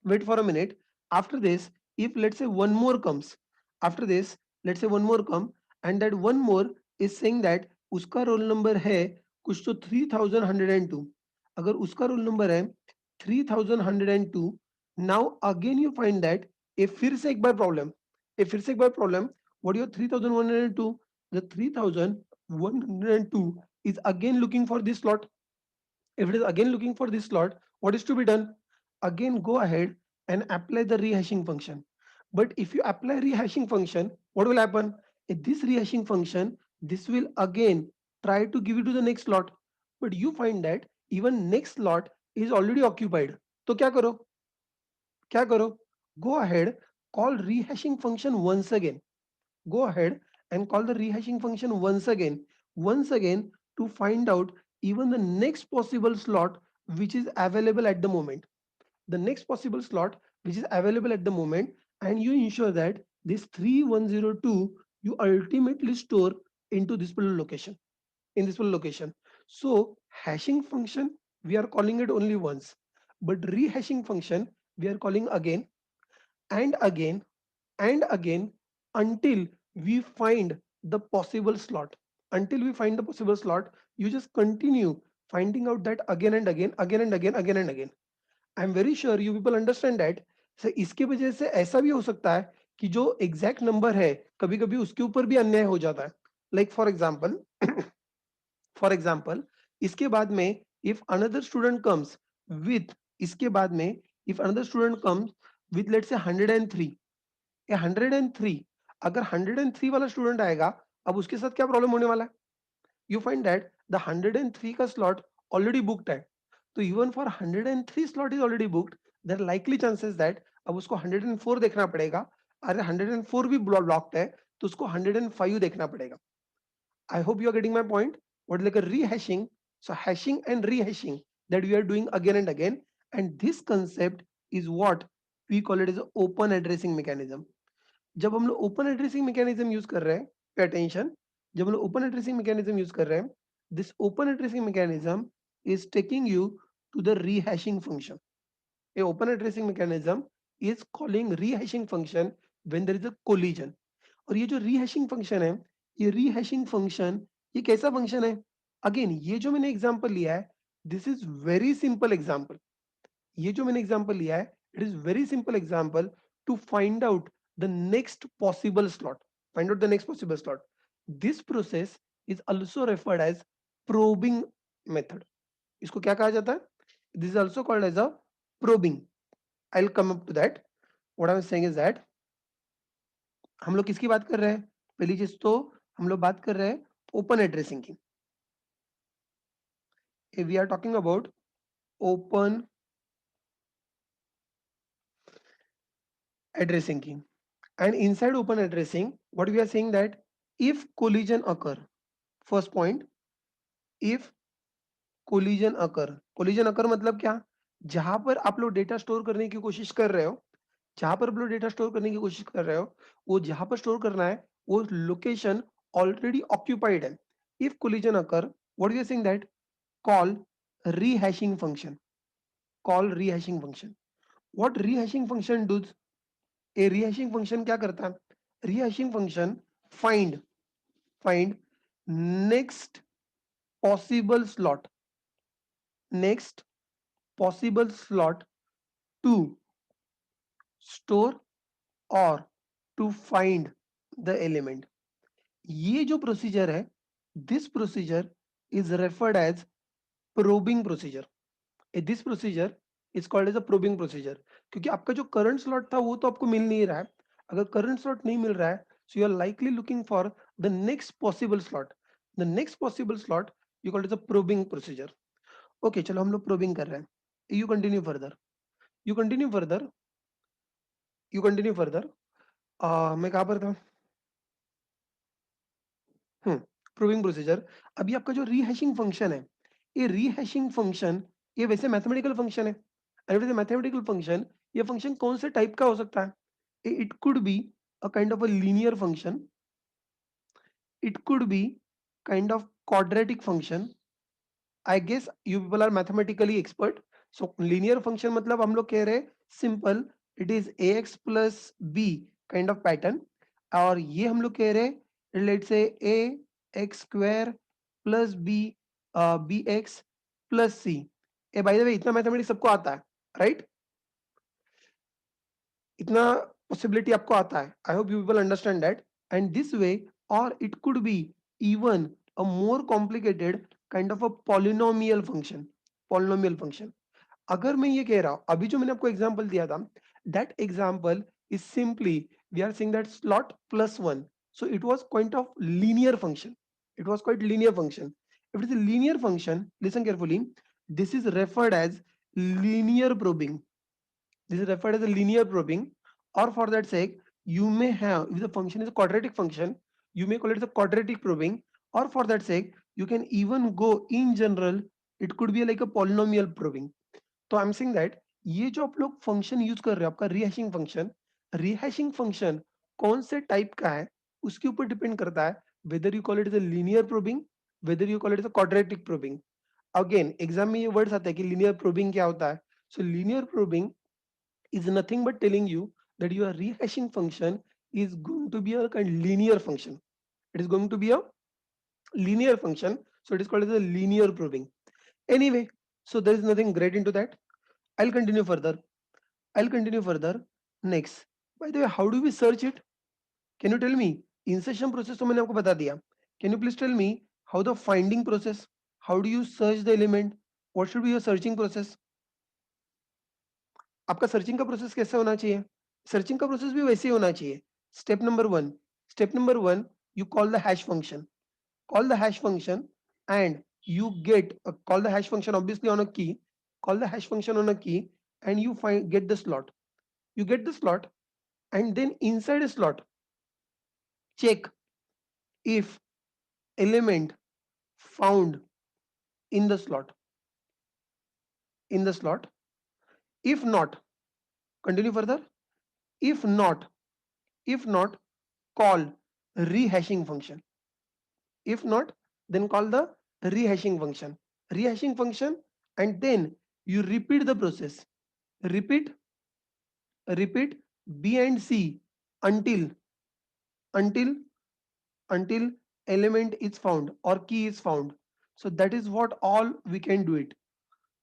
wait for a minute. After this, if let's say one more comes, after this, let's say one more come, and that one more is saying that उसका role number है कुछ तो 3102, अगर उसका role number है 3102, now again you find that, ए फिर से एक बार प्रॉब्लम, ए फिर से एक बार problem, what your 3102, the 3102 is again looking for this slot. If it is again looking for this slot, what is to be done? Again, go ahead and apply the rehashing function. But if you apply rehashing function, what will happen? If this rehashing function, this will again try to give it to the next slot. But you find that even next slot is already occupied. So क्या करो? क्या करो? Go ahead, call rehashing function once again. Go ahead and call the rehashing function once again to find out even the next possible slot which is available at the moment. The next possible slot which is available at the moment, and you ensure that this 3102 you ultimately store into this particular location, in this particular location. So hashing function we are calling it only once, but rehashing function we are calling again and again and again until we find the possible slot. Until we find the possible slot, you just continue finding out that again and again, again and again, again and again. I'm very sure you people understand that. So इसके वजह से ऐसा भी हो सकता है कि जो एग्जैक्ट नंबर है कभी कभी उसके ऊपर भी अन्याय हो जाता है. Like for example, for example इसके बाद में if another student comes with, इसके बाद में if another student comes with let's say 103, ये 103, अगर 103 वाला स्टूडेंट आएगा, अब उसके साथ क्या प्रॉब्लम होने वाला है, यू फाइंड दैट द 103 का स्लॉट ऑलरेडी बुक्ड है, तो even for 103 slot is already booked, there likely chances that अब उसको 104 देखना पड़ेगा, अरे 104 भी ब्लॉक्ड है तो उसको 105 देखना पड़ेगा. I hope you are getting my point. What is like a rehashing? So hashing and rehashing that we are doing again and again, and this concept is what we call it as an open addressing mechanism. जब हम लोग open addressing mechanism use कर रहे हैं, pay attention, जब हम लोग open addressing mechanism use कर रहे हैं, this open addressing mechanism is taking you to the rehashing function. A open addressing mechanism is calling rehashing function when there is a collision. और ये जो रीहैशिंग फंक्शन है, ये रीहैशिंग फंक्शन ये कैसा फंक्शन है, अगेन ये जो मैंने एग्जांपल लिया है, this is very simple example. ये जो मैंने एग्जांपल लिया है, it is very simple example to find out the next possible slot, find out the next possible slot. This process is also referred as probing method. इसको क्या कहा जाता है, this is also called as a probing. I will come up to that. What I am saying is that हम लोग किसकी बात कर रहे हैं, पहली चीज तो हम लोग बात कर रहे हैं ओपन एड्रेसिंग की. We are talking about open addressing key, and inside open addressing what we are saying that if collision occur, first point, if collision occur मतलब क्या, जहां पर आप लोग डेटा स्टोर करने की कोशिश कर रहे हो, जहां पर आप लोग डेटा स्टोर करने की कोशिश कर रहे हो, वो जहां पर स्टोर करना है वो लोकेशन ऑलरेडी ऑक्यूपाइड है. If collision occur, what we are saying that call rehashing function, call rehashing function. What rehashing function does, a rehashing function क्या करता है, rehashing function find, find next possible slot, next possible slot to store और to find the element. ये जो procedure है, this procedure is referred as probing procedure. This procedure is called as a probing procedure, क्योंकि आपका जो current slot था वो तो आपको मिल नहीं रहा है। अगर करंट स्लॉट नहीं मिल रहा है, so you are likely looking for the next possible slot. The next possible slot you called as a probing procedure. Okay, चलो हम लोग प्रोबिंग कर रहे हैं। You continue further, you continue further, you continue further. मैं कहाँ पर था? Hmm, proving procedure. अभी आपका जो रीहैशिंग फंक्शन है, ये रीहैशिंग फंक्शन ये वैसे मैथमेटिकल फंक्शन है। एंड विद मैथमेटिकल फंक्शन, ये फंक्शन कौन से टाइप का हो सकता है? It could be a kind of a linear function, it could be kind of quadratic function। I guess you people are mathematically expert. So linear function मतलब हम लोग कह रहे हैं simple, it is a x plus b kind of pattern. और ये हम लोग कह रहे हैं लेट से a x square plus b, b x plus c. Uh by the way इतना मैथमेटिक्स सबको आता है, राइट? इतना पॉसिबिलिटी आपको आता है। I hope you people understand that. And this way, और it could be even a more complicated kind of a polynomial function. Polynomial function, अगर मैं ये कह रहा हूं, अभी जो मैंने आपको एग्जांपल दिया था, that example is simply we are saying that slot plus one, so it was kind of linear function. It was quite linear function. If it is a linear function, listen carefully, this is referred as linear probing. This is referred as a linear probing, or for that sake, you may have, if the function is a quadratic function, you may call it a quadratic probing, or for that sake, you can even go in general, it could be like a polynomial probing. तो आई am saying that ये जो आप लोग function use कर रहे हो, आपका रिहैशिंग function कौन से टाइप का है उसके ऊपर डिपेंड करता है, whether you call it as a linear probing, whether you call it as a quadratic probing. Again exam में ये वर्ड्स आते हैं कि लीनियर प्रोबिंग क्या होता है। सो linear probing is nothing but telling you that your rehashing function is going to be a kind of linear function. It is going to be a linear function, so it is called as a linear probing. Anyway, so there is nothing great into that. I'll continue further. I'll continue further. Next, by the way, how do we search it? Can you tell me? Insertion process तो मैंने आपको बता दिया. Can you please tell me how the finding process? How do you search the element? What should be your searching process? आपका searching का process कैसे होना चाहिए? सर्चिंग का प्रोसेस भी वैसे ही होना चाहिए। Step number one, you call the hash function, call the hash function, and you get call the hash function obviously on a key, call the hash function on a key, and you find get the slot. You get the slot, and then inside a slot, check if element found in the slot, in the slot. If not, continue further. If not, if not, call rehashing function. If not, then call the rehashing function. Rehashing function, and then you repeat the process. Repeat, repeat B and C until until until element is found or key is found. So that is what all we can do it.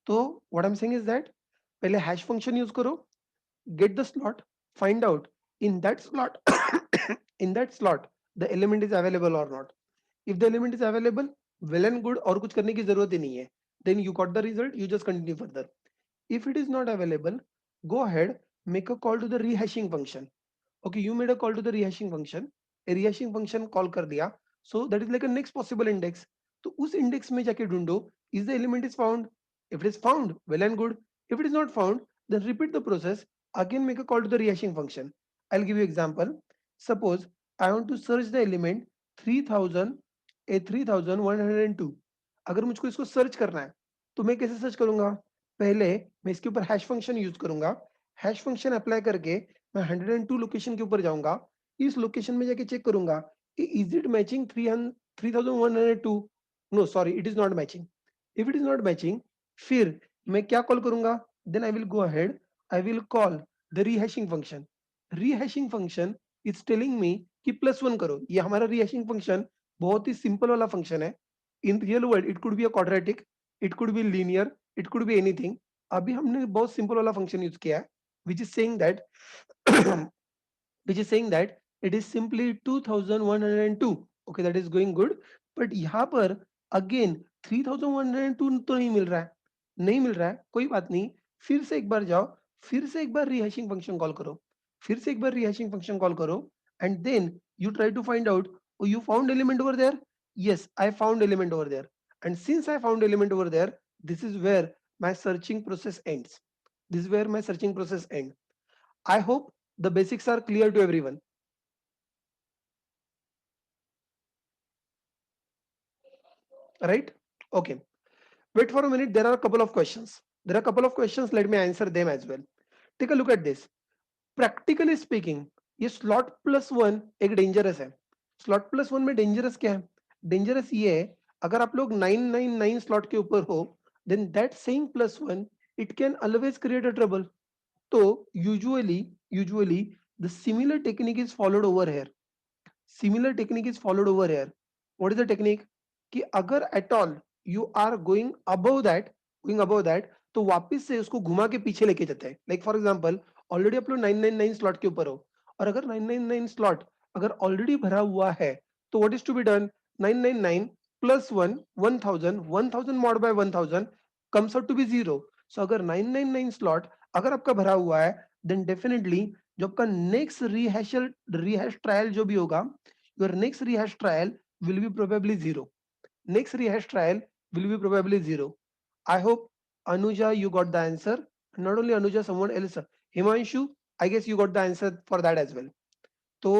So what I'm saying is that पहले hash function use करो, get the slot, find out in that slot in that slot the element is available or not. If the element is available, well and good, और कुछ करने की जरूरत ही नहीं है. Then you got the result, you just continue further. If it is not available, go ahead, make a call to the rehashing function. Okay, you made a call to the rehashing function, a rehashing function call कर दिया, so that is like a next possible index. तो उस index में जाके ढूंढो, is the element is found? If it is found, well and good. If it is not found, then repeat the process, again make a call to the rehashing function. I'll give you example. Suppose I want to search the element 3000, a 3102. अगर मुझको इसको search करना है तो मैं कैसे search करूंगा? पहले मैं इसके ऊपर हैश फंक्शन यूज करूंगा, हैश फंक्शन अप्लाई करके मैं 102 लोकेशन के ऊपर जाऊंगा, इस लोकेशन में जाके चेक करूंगा is it matching 3102? No sorry, it is not matching. If it is not matching, फिर मैं क्या कॉल करूंगा? Then I will go ahead, I will call the rehashing function. Rehashing function is telling me कि plus one करो। ये हमारा रीहैशिंग function बहुत ही simple वाला फंक्शन है। In real world it could be a quadratic, it could be linear, it could be anything. अभी हमने बहुत सिंपल वाला फंक्शन यूज किया है, which is saying that which is saying that it is simply 2102. Okay, that is going good, but यहाँ पर again 3102 तो नहीं मिल रहा है। नहीं मिल रहा है कोई बात नहीं, फिर से एक बार जाओ, फिर से एक बार रीहैशिंग फंक्शन कॉल करो, फिर से एक बार रीहैशिंग फंक्शन कॉल करो, and then you try to find out, oh, you found element over there, yes, I found element over there, and since I found element over there, this is where my searching process ends. This is where my searching process ends. I hope the basics are clear to everyone. Right? Okay, wait for a minute, there are a couple of questions. There are a couple of questions, let me answer them as well. Take a look at this. Practically speaking, ये slot plus one एक dangerous है। Slot plus one में dangerous क्या है? Dangerous ये है, अगर आप लोग 999 स्लॉट के ऊपर हो, then that saying plus one it can always create a trouble. तो usually the similar technique is followed over here. Similar technique is followed over here. What is the technique? कि अगर at all you are going above that, तो वापस से उसको घुमा के पीछे लेके जाते हैं। लाइक फॉर एग्जांपल, ऑलरेडी आप लोग 999 स्लॉट के ऊपर हो, और अगर 999 स्लॉट अगर ऑलरेडी भरा हुआ है, तो what is to be done? 999 plus one, 1000, 1000 mod by 1000 comes out to be zero. So अगर 999 स्लॉट अगर आपका भरा हुआ है, देन डेफिनेटली जो आपका नेक्स्ट रीहैश ट्रायल जो भी होगा, your next rehash trial will be probably zero. Next rehash trial will be probably zero. I hope Anuja you got the answer. Not only Anuja, someone else. Himanshu, I guess you got the answer for that as well. तो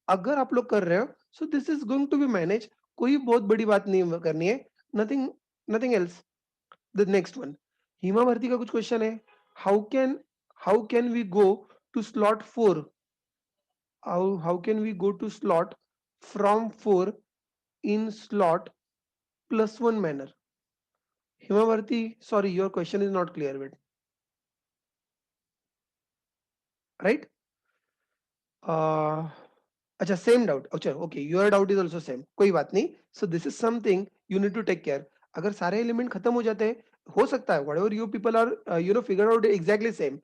अगर आप लोग कर रहे हो, so this is going to be managed. कोई बहुत बड़ी बात नहीं करनी है. Nothing, nothing else. The next one. हिमा भारती का कुछ क्वेश्चन है. How can how can we go to slot 4? How can we go to slot from 4 in slot plus 1 manner? Himavarti, sorry, your question is not clear with, right? Uh, अच्छा same doubt, अच्छा okay, your doubt is also same, कोई बात नहीं। So this is something you need to take care. अगर सारे element खत्म हो जाते हैं, हो सकता है whatever you people are figure out exactly same,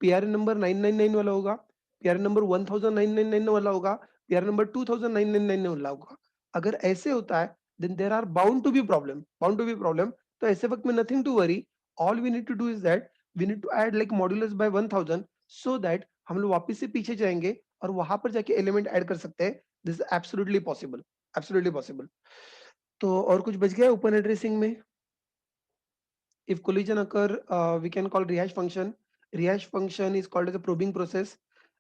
PRN number 999 वाला होगा, पीआरएन नंबर 1999 वाला होगा, पीआरएन नंबर 2999 वाला होगा। अगर ऐसे होता है, then there are bound to be problem. तो ऐसे वक्त में nothing to worry, all we need to do is that we need to add like modulus by 1000, so that हम लोग वापस से पीछे जाएंगे और वहां पर जाके एलिमेंट ऐड कर सकते हैं। This is absolutely possible, absolutely possible. तो और कुछ बच गया ओपन एड्रेसिंग में? If collision occur, we can call rehash function. Rehash function is called as a probing process.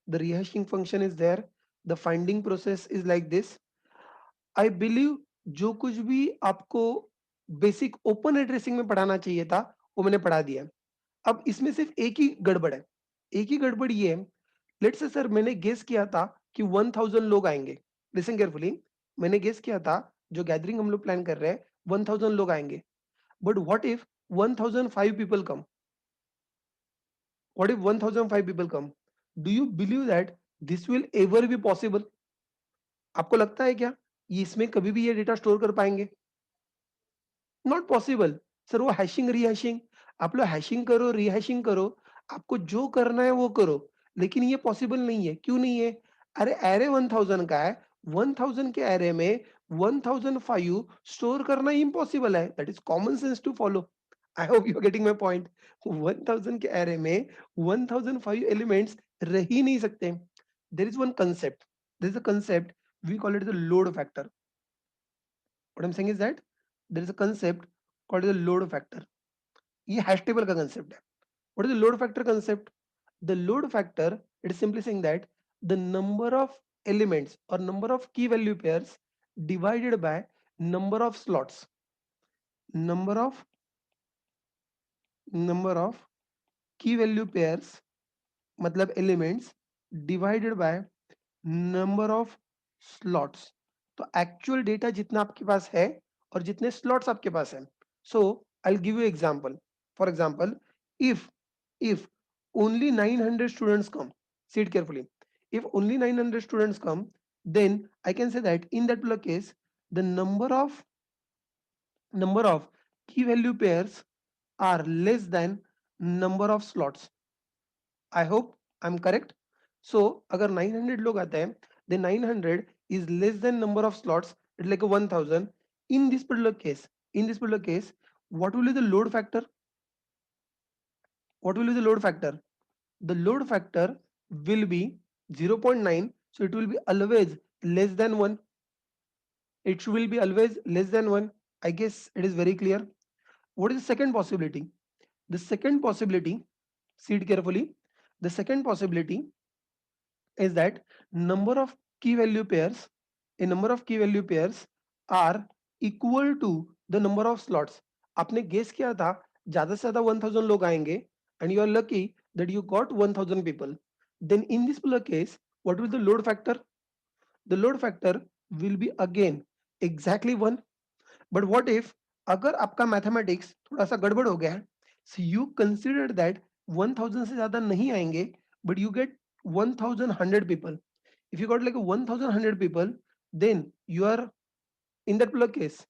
The rehashing function is there. The finding process is like this. I believe जो कुछ भी आपको basic open addressing में पढ़ाना चाहिए था, वो मैंने पढ़ा दिया। अब इसमें सिर्फ एक ही गड़बड़ है। एक ही गड़बड़ ये है, लेट्स से सर मैंने गेस किया था कि 1000 लोग आएंगे। लिसन केयरफुली, मैंने गेस किया था जो गैदरिंग हम लोग प्लान कर रहे हैं 1000 लोग आएंगे। But what if 1005 people come? What if 1005 people come? Do you believe that this will ever be possible? आपको लगता है क्या ये इसमें कभी भी ये डेटा स्टोर कर पाएंगे? Not possible. सर वो हैशिंग रीहैशिंग, आप लोग हैशिंग करो रीहैशिंग करो, आपको जो करना है वो करो, लेकिन ये पॉसिबल नहीं है। क्यों नहीं है? अरे एरे 1000 का है, 1000 के एरे में 1005 स्टोर करना इम्पॉसिबल है। That is common sense to follow. I hope you are getting my point. 1000 के एरे में 1005 एलिमेंट्स रह ही नहीं सकते। There is one concept, there is a concept, we call it the load factor. What I'm saying is that there is a concept called the load factor. ये hash table का concept है। What is the load factor concept? The load factor, it is simply saying that the number of elements or number of key value pairs divided by number of slots, number of number of key value pairs मतलब elements divided by number of slots. तो actual data जितना आपके पास है और जितने slots आपके पास है। So I will give you example. For example, if if only 900 students come, see it carefully, if only 900 students come, then I can say that in that particular case the number of key value pairs are less than number of slots. I hope I'm correct. So अगर 900 लोग आते हैं, then 900 is less than number of slots, it's like a 1000. In this particular case, what will be the load factor? What will be the load factor? The load factor will be 0.9, so it will be always less than 1. It will be always less than 1. I guess it is very clear. What is the second possibility? The second possibility, see it carefully. The second possibility is that number of key value pairs, a number of key value pairs are equal to the number of slots. आपने guess किया था ज्यादा से ज्यादा 1000 लोग आएंगे and you are lucky that you got 1000 people. Then in this particular case, what will the load factor? The load factor will be again exactly 1. But what if अगर आपका मैथमेटिक्स थोड़ा सा गड़बड़ हो गया है, so you consider that 1000 से ज्यादा नहीं आएंगे, but you get 1100 people. If you got like 1100 people, then you are in that particular case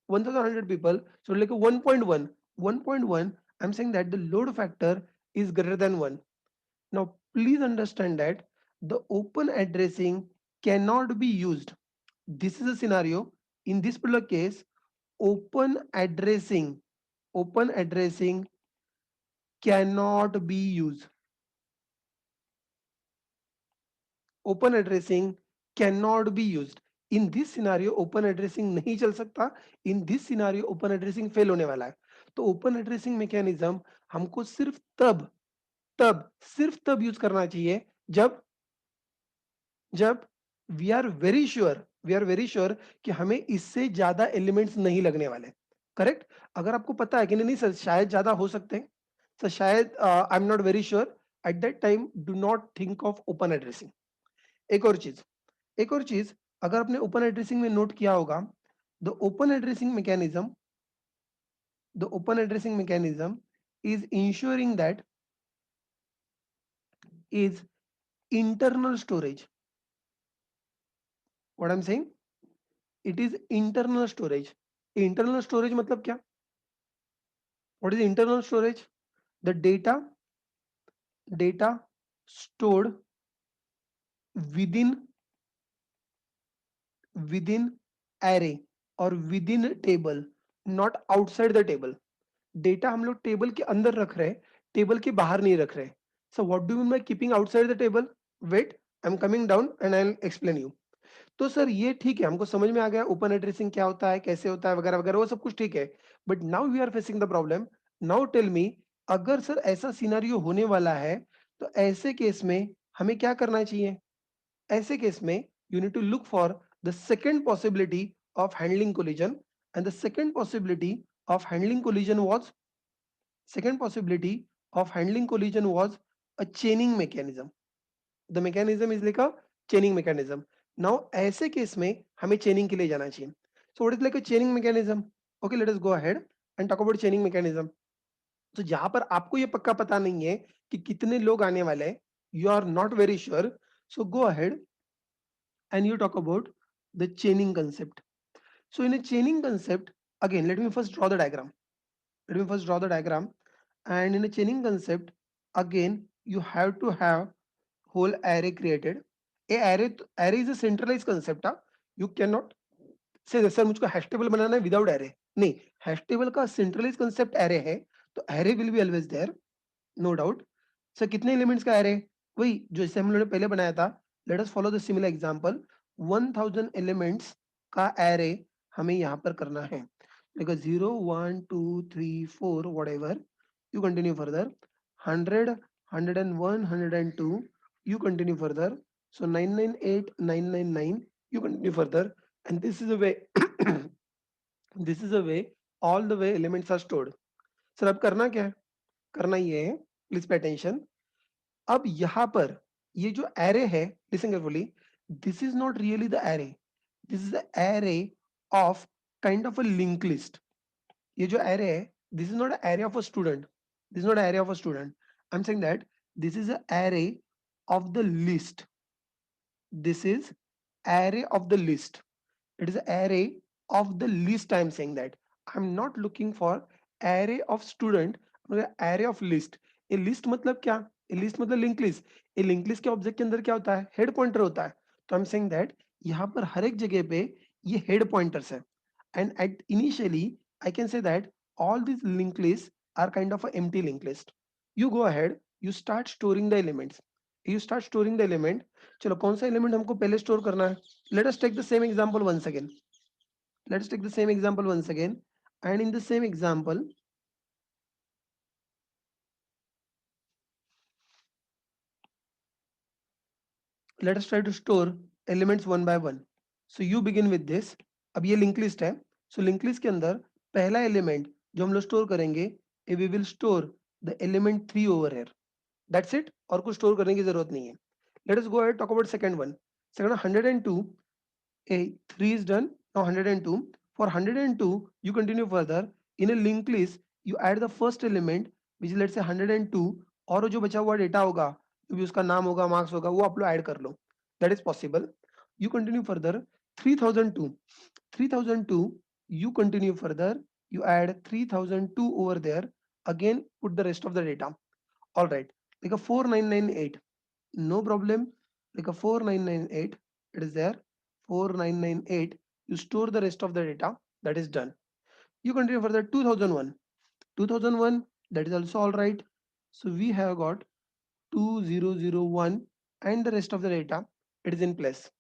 1100 people, so like a 1.1. 1.1, I'm saying that the load factor is greater than 1. Now please understand that the open addressing cannot be used. This is a scenario. In this particular case, open addressing open addressing cannot be used. Open addressing cannot be used. In this scenario open addressing नहीं चल सकता. In this scenario open addressing fail होने वाला है. तो open addressing mechanism हमको तब सिर्फ तब यूज करना चाहिए जब जब वी आर वेरी श्योर कि हमें इससे ज्यादा एलिमेंट्स नहीं लगने वाले. करेक्ट. अगर आपको पता है कि नहीं नहीं सर शायद ज्यादा हो सकते हैं, सर शायद I am not very sure, at that time do not think of open addressing. एक और चीज एक और चीज अगर आपने ओपन एड्रेसिंग में नोट किया होगा, the open addressing mechanism the open addressing mechanism is ensuring that is internal storage. What I am saying, it is internal storage. Internal storage मतलब क्या? What is internal storage? The data stored within within array or within table, not outside the table. Data हम लोग table के अंदर रख रहे हैं, table के बाहर नहीं रख रहे. So what do mean by keeping outside the table? Wait, I am coming down and I will explain you. तो सर ये ठीक है, हमको समझ में आ गया ओपन एड्रेसिंग क्या होता है, कैसे होता है, वगैरह वगैरह, वो सब कुछ ठीक है. But now we are facing the problem. Now tell me, अगर सर ऐसा सिनारियो होने वाला है तो ऐसे केस में हमें क्या करना चाहिए? ऐसे केस में you need to look for the second possibility of handling collision, and the second possibility of handling collision was a chaining mechanism. The mechanism is like a chaining mechanism. Now ऐसे case में हमें chaining के लिए जाना चाहिए. So what is like a chaining mechanism? Okay, let us go ahead and talk about chaining mechanism. तो जहां पर आपको ये पक्का पता नहीं है कि कितने लोग आने वाले हैं, you are not very sure, so go ahead and you talk about the chaining concept. So in a chaining concept, again, let me first draw the diagram. And in a chaining concept, again, you have to have whole array created. A array is a centralized concept. You cannot say sir मुझको hash table बनाना है without array. नहीं, hash table का centralize concept array है, तो array will be always there, no doubt. Sir कितने elements का array? वही जो जैसे हम लोगों ने पहले बनाया था. Let us follow the similar example. 1000 elements का एरे हमें यहाँ पर करना है. like a 0 1 2 3 4 whatever, you continue further. 100 101 102, you continue further. So 998 999, you continue further. And this is a way this is a way all the way elements are stored. Sir अब करना क्या है? करना ये है, प्लीज पे अटेंशन. अब यहां पर ये जो एरे है, listen carefully, this is not really the array, this is the array of kind of a link list. ये जो एरे है, this is not array of a student, this is not array of a student. I am saying that this is a array of the list. This is array of the list. It is array of the list. I'm saying that I'm not looking for array of student, array of list. A list मतलब क्या? A list मतलब link list. ए link list के object के अंदर क्या होता है? Head pointer होता है. तो आई एम सेइंग दैट यहाँ पर हर एक जगह पे ये हेड पॉइंटर्स है. And at initially I can say that all these linked lists are kind of a empty linked list. You go ahead, you start storing the elements. You start storing the element. चलो कौन सा element हमको पहले store करना है? Let us take the same example once again. Let's take the same example once again. And in the same example, let us try to store elements one by one. So you begin with this. अब ये linked list है. So linked list के अंदर पहला element जो हम लोग store करेंगे, we will store the element 3 over here. That's it. और कुछ store करने की जरूरत नहीं है. Let us go ahead talk about second one. Second 102. A 3 is done. Now 102. For 102, you continue further. In a linked list, you add the first element, which is let's say 102, और जो बचा हुआ data होगा, जो भी उसका नाम होगा, मार्क्स होगा, वो आप लोग ऐड कर लो. That is possible. You continue further. 3002. 3002, you continue further. You add 3002 over there. Again, put the rest of the data. All right. Like a 4998. No problem. Like a 4998, it is there. 4998, you store the rest of the data. That is done. You continue further. 2001. 2001, that is also all right. So we have got 2001 and the rest of the data, it is in place.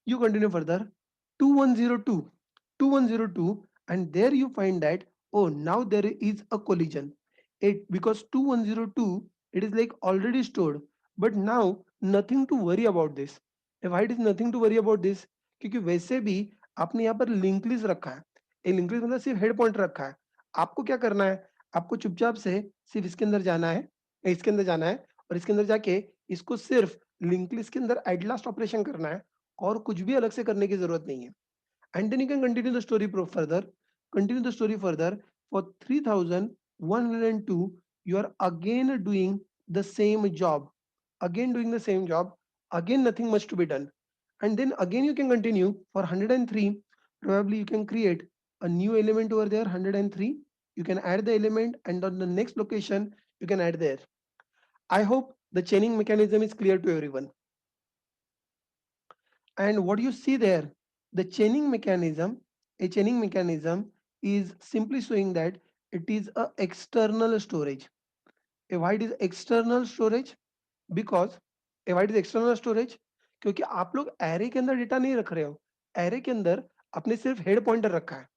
You continue further. 2102. 2102, and there you find that, oh, now there is a collision. It, because 2102, it is like already stored, but now nothing to worry about this. Why it is nothing to worry about this? क्योंकि वैसे भी आपने यहाँ पर link list रखा है. ये link list मतलब सिर्फ हेड पॉइंट रखा है. आपको क्या करना है? आपको चुपचाप से सिर्फ इसके अंदर जाना है, इसके अंदर जाना है, और इसके अंदर जाके इसको सिर्फ लिंक लिस्ट के अंदर एट लास्ट ऑपरेशन करना है, और कुछ भी अलग से करने की जरूरत नहीं है. And then you can continue the story further. Continue the story further. For 3102, you are again doing the same job. Again doing the same job. Again nothing much to be done. And then again you can continue for 103. Probably you can create a new element over there, 103. You can add the element, and on the next location you can add there. I hope the chaining mechanism is clear to everyone. And what you see there, the chaining mechanism, a chaining mechanism is simply showing that it is a external storage. Why it is external storage? Because why it is external storage? क्योंकि आप लोग array के अंदर data नहीं रख रहे हो. array के अंदर आपने सिर्फ हेड पॉइंटर रखा है.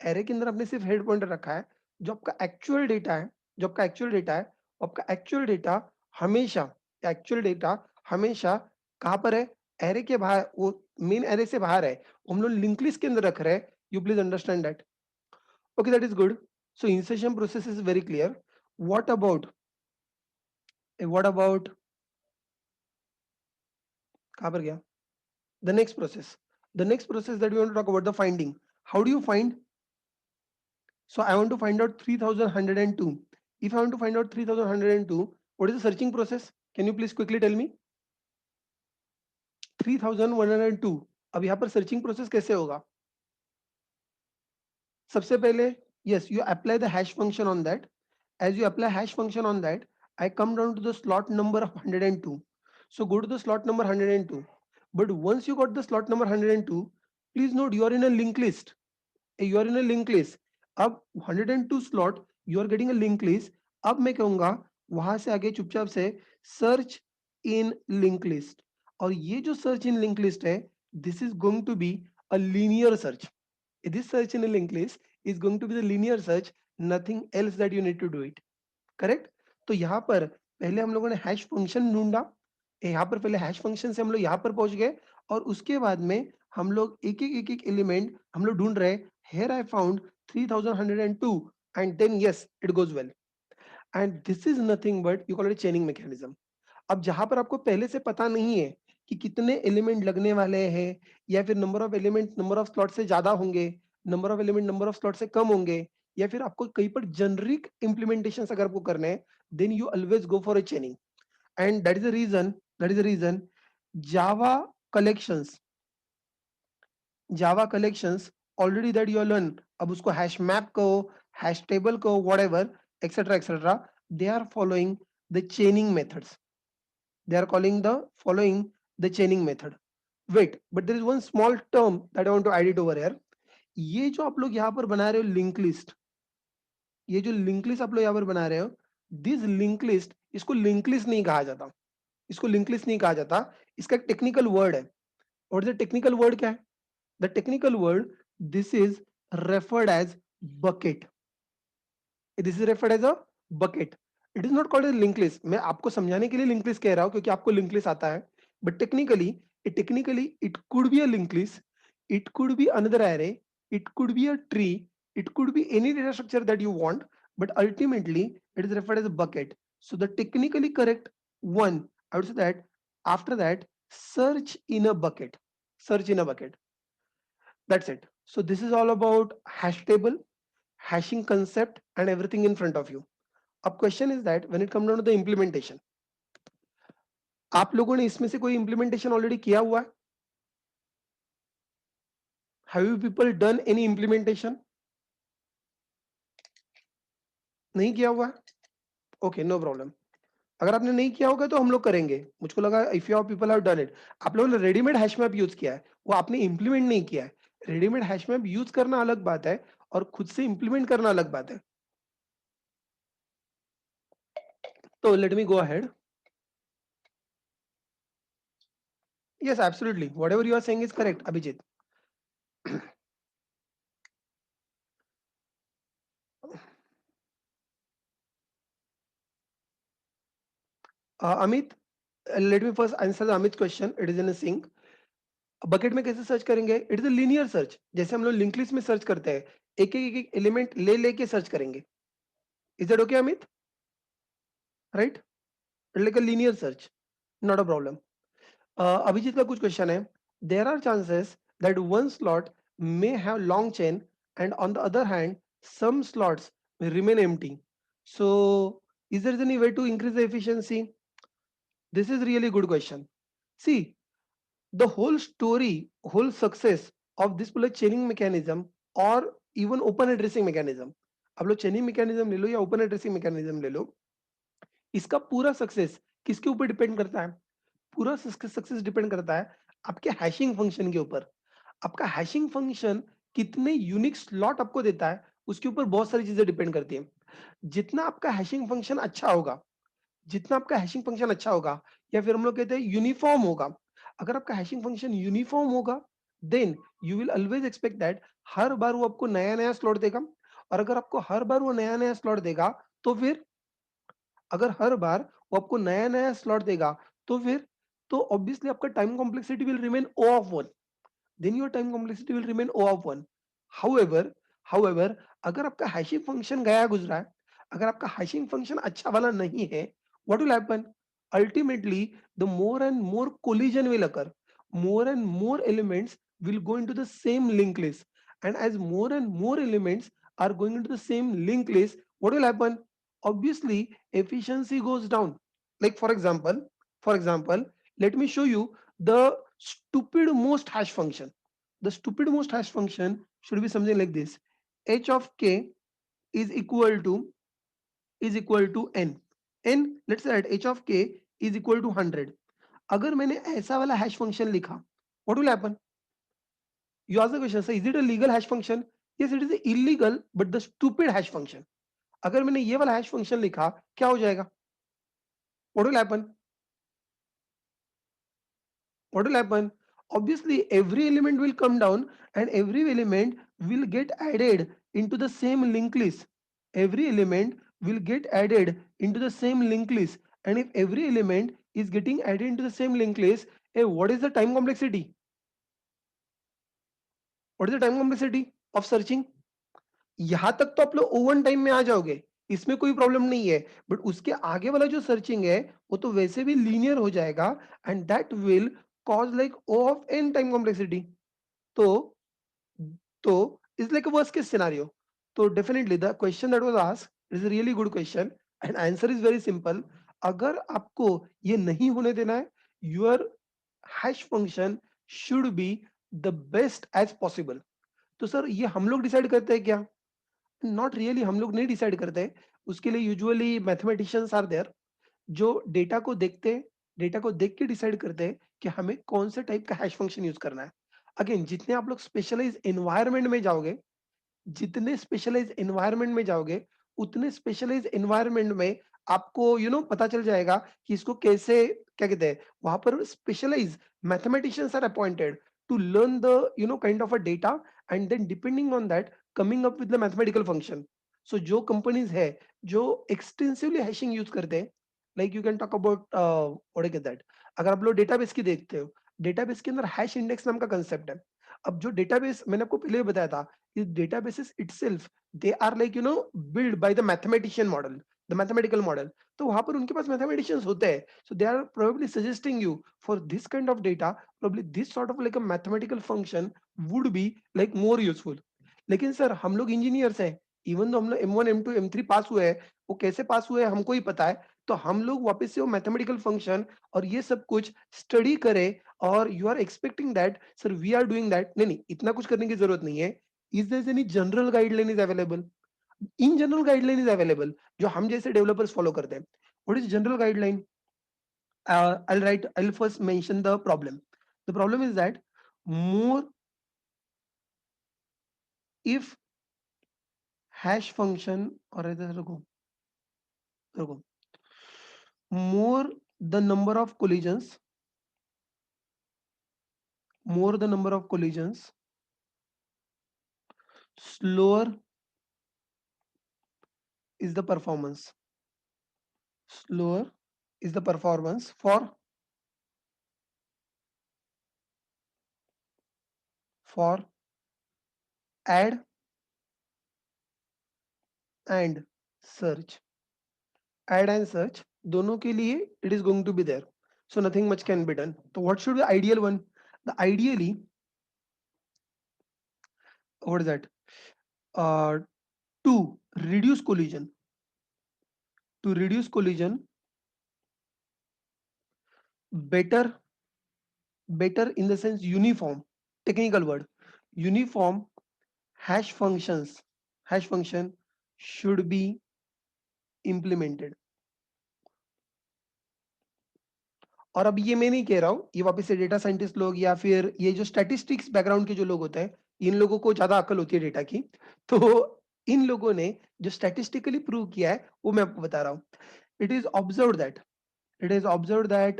array के अंदर आपने सिर्फ हेड पॉइंटर रखा है. जो आपका एक्चुअल डेटा है, जो आपका एक्चुअल डेटा है, आपका एक्चुअल डेटा हमेशा, एक्चुअल डेटा हमेशा कहाँ पर है? एरे के बाहर, वो मेन एरे से बाहर है, हम लोग लिंक लिस्ट के अंदर रख रहे हैं. You please understand that. Okay, that is good. So insertion process is very clear. What about, what about, कहाँ पर गया? The next process, the next process that we want to talk about the finding. How do you find? So I want to find out 3102. If I want to find out 3102, what is the searching process? Can you please quickly tell me? 3102. अब यहाँ पर searching process कैसे होगा? सबसे पहले, yes, you apply the hash function on that. As you apply hash function on that, I come down to the slot number of 102. So go to the slot number 102. But once you got the slot number 102, please note you are in a linked list. You are in a linked list. अब 102 slot you are getting a linked list. अब मैं कहूंगा वहां से आगे चुपचाप से search in link list. और ये जो सर्च इन लिंक लिस्ट है, this is going to be a linear search. This search in a linked list is going to be the linear search, nothing else that you need to do it. Correct? तो यहाँ पर पहले हम लोगों ने hash function ढूंढा. यहाँ पर पहले हैश फंक्शन से हम लोग यहाँ पर पहुंच गए, और उसके बाद में हम लोग एक एक एलिमेंट हम लोग ढूंढ रहे. Here I found 3102, and then yes, it goes well. And this is nothing but you call it chaining mechanism. अब जहां पर आपको पहले से पता नहीं है कि कितने एलिमेंट लगने वाले हैं, या फिर number of element number of slot से ज्यादा होंगे, number of element number of slot से कम होंगे, या फिर आपको कहीं पर जेनरिक इंप्लीमेंटेशन अगर आपको करने हैं, then you always go for a chaining. And that is the reason, that is the reason Java collections, Java collections already that you learn. अब उसको हैश मैप कहो, हैश टेबल कहो, whatever, etcetera, they are following the chaining methods. They are calling the following the chaining method. Wait, but there is one small term that I want to add it over here. ये जो आप लोग यहाँ पर बना रहे हो link list, ये जो लिंक लिस्ट आप लोग यहाँ पर बना रहे हो, दिस लिंक लिस्ट, इसको लिंक लिस्ट नहीं कहा जाता, इसको लिंक लिस्ट नहीं कहा जाता, इसका एक टेक्निकल वर्ड है। और जो टेक्निकल वर्ड क्या है? The technical word, this is referred as bucket. This is referred as a bucket. It is not called as link list. मैं आपको समझाने के लिए लिंक लिस्ट कह रहा हूं क्योंकि आपको लिंक लिस्ट आता है, but technically it could be a link list, it could be another array, it could be a tree, it could be any data structure that you want, but ultimately it is referred as a bucket. So the technically correct one, I would say that after that, search in a bucket. Search in a bucket. That's it. So this is all about hash table, hashing concept, and everything in front of you. अब question is that when it comes down to the implementation, आप लोगों ने इसमें से कोई implementation already किया हुआ है? Have you people done any implementation? नहीं किया हुआ है? Okay, no problem. अगर आपने नहीं किया होगा तो हम लोग करेंगे। मुझको लगा if your people have done it. आप लोगों ने रेडीमेड हैश मैप यूज किया है, वो आपने इंप्लीमेंट नहीं किया है। रेडीमेड हैश मैप यूज करना अलग बात है और खुद से इंप्लीमेंट करना अलग बात है। तो let me go ahead. Yes absolutely, whatever you are saying is correct Abhijit. Amit, let me first answer Amit question. It is in a sync. Bucket में कैसे सर्च करेंगे? It is a linear search, जैसे हम लोग लिंक लिस्ट में search करते हैं, एक एलिमेंट ले लेके सर्च करेंगे। Is that okay Amit? Right, like a linear search, not a problem. Abhijit का कुछ क्वेश्चन है। There are chances that one slot may have long chain and on the other hand some slots may remain empty, so is there any way to increase the efficiency? This is really good question. See, the whole story, whole success of this पूरा chaining mechanism or even open addressing mechanism, आप लोग chaining mechanism ले लो या open addressing mechanism ले लो, इसका पूरा success किसके ऊपर डिपेंड करता है? पूरा सक्सेस डिपेंड करता है आपके हैशिंग फंक्शन के ऊपर। आपका हैशिंग फंक्शन कितने यूनिक स्लॉट आपको देता है, उसके ऊपर बहुत सारी चीजें डिपेंड करती हैं। जितना आपका हैशिंग फंक्शन अच्छा होगा, जितना आपका हैशिंग फंक्शन अच्छा होगा, या फिर हम लोग कहते हैं यूनिफॉर्म होगा, अगर आपका हैशिंग फंक्शन यूनिफॉर्म होगा, then you will always expect that हर बार वो आपको नया नया स्लॉट देगा। और अगर आपको हर बार वो नया नया स्लॉट देगा, तो फिर अगर हर बार वो आपको नया नया स्लॉट देगा, तो फिर तो ऑब्वियसली आपका time complexity will remain O of 1, then your time complexity will remain O of 1. However, however, अगर आपका हैशिंग फंक्शन गया गुजरा है, अगर आपका हैशिंग फंक्शन अच्छा वाला नहीं है, what will happen? Ultimately, the more and more collision will occur. More and more elements will go into the same linked list. And as more and more elements are going into the same linked list, what will happen? Obviously, efficiency goes down. Like for example, let me show you the stupid most hash function. The stupid most hash function should be something like this: h of k is equal to n. Let's say that h of k is equal to 100. अगर मैंने ऐसा वाला hash function लिखा, what will happen? You ask the question, so is it a legal hash function? Yes, it is illegal, but the stupid hash function. अगर मैंने ये वाला hash function लिखा, क्या हो जाएगा? What will happen? What will happen? Obviously, every element will come down and every element will get added into the same linked list. Every element will get added into the same linked list. And if every element is getting added into the same linked list, what is the time complexity? What is the time complexity of searching? यहां तक तो आप लोग oven time में आ जाओगे, इसमें कोई problem नहीं है, बट उसके आगे वाला जो सर्चिंग है वो तो वैसे भी लीनियर हो जाएगा, and that will cause like O of N time complexity. तो तो is like a worst case scenario. तो definitely the question that was asked is a really good question and answer is very simple. अगर आपको ये नहीं होने देना है, your hash function should be the best as possible. तो sir ये हम लोग डिसाइड करते हैं क्या? नॉट रियली, हम लोग नहीं डिसाइड करते। उसके लिए यूजुअली मैथमेटिशियंस आर देयर, जो डेटा को देखते हैं, डेटा को देख के डिसाइड करते हैं कि हमें कौन से टाइप का हैश फंक्शन यूज करना है। अगेन, जितने आप लोग स्पेशलाइज एनवायरनमेंट में जाओगे, जितने स्पेशलाइज एनवायरनमेंट में जाओगे, उतने स्पेशलाइज एनवायरनमेंट में आपको पता चल जाएगा कि इसको कैसे, क्या कहते हैं, वहां पर specialise mathematicians are appointed to learn the kind of a data, and then depending on that coming up with the mathematical function. So जो कंपनीज है जो एक्सटेंसिवली हैशिंग यूज करते हैं, like you can talk about what is that, अगर आप लोग database की देखते हो, डेटाबेस के अंदर हैश इंडेक्स नाम का कंसेप्ट है. अब जो डेटाबेस मैंने आपको पहले भी बताया था, इस databases itself they are like build by the mathematician model, the mathematical model. तो वहां पर उनके पास मैथमेटिशियंस होते हैं, so they are probably suggesting you for this kind of data, probably this sort of like a mathematical function would be like more useful. लेकिन sir हम लोग इंजीनियर्स हैं, इवन तो हम लोग M1 M2 M3 पास हुए हैं, वो कैसे पास हुए हैं हमको ही पता है. तो हम लोग वापस से वो मैथमेटिकल फंक्शन और ये सब कुछ स्टडी करें, और you are expecting that sir we are doing that. नहीं नहीं, इतना कुछ करने की जरूरत नहीं है. Is there any general guideline is available? In general guideline is available जो हम जैसे डेवलपर्स फॉलो करते हैं. What is general guideline? I'll first mention the problem. The problem is that more, if hash function, or rather रुको, more the number of collisions, more the number of collisions, slower is the performance. Slower is the performance for add and search. Add and search दोनों के लिए it is going to be there. So nothing much can be done. So what should be the ideal one? The ideally, what is that? Uh, to reduce collision, to reduce collision, better, better in the sense uniform, technical word, uniform hash functions, hash function should be implemented. और अब ये मैं नहीं कह रहा हूँ, ये वापस से डेटा साइंटिस्ट लोग या फिर ये जो स्टैटिस्टिक्स बैकग्राउंड के जो लोग होते हैं, इन लोगों को ज्यादा अकल होती है डेटा की. तो इन लोगों ने जो स्टैटिस्टिकली प्रूव किया है वो मैं आपको बता रहा हूँ. It is observe that, it is observed that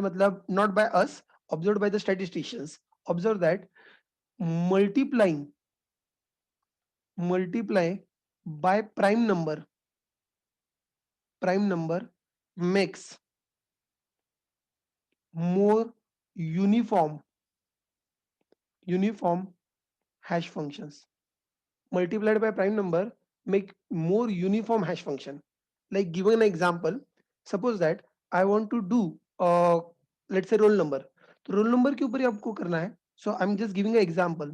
matlab not by us, observed by the statisticians, observed that multiplying, multiply by prime number makes more uniform hash functions. Multiplied by prime number make more uniform hash function. Like given an example, suppose that I want to do let's say roll number. तो roll number के ऊपर ही आपको करना है. So I'm just giving an example.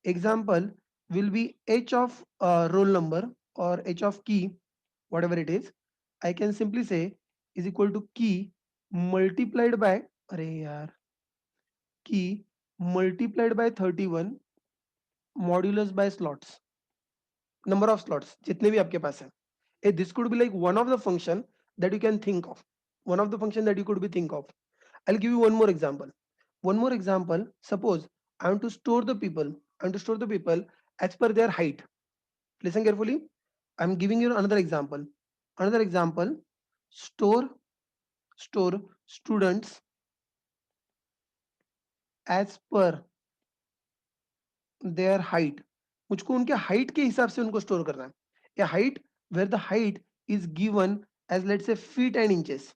Example will be h of roll number or h of key, whatever it is. I can simply say is equal to key multiplied by, अरे यार, key multiplied by 31 modulus by slots, number of slots जितने भी आपके पास है. This could be like one of the function that you can think of, one of the function that you could be think of. I'll give you one more example. One more example, suppose I want to store the people, I want to store the people as per their height. Listen carefully, I'm giving you another example. Another example, store students as per their height. मुझको उनके height के हिसाब से उनको store करना है. A height where the height is given as let's say feet and inches.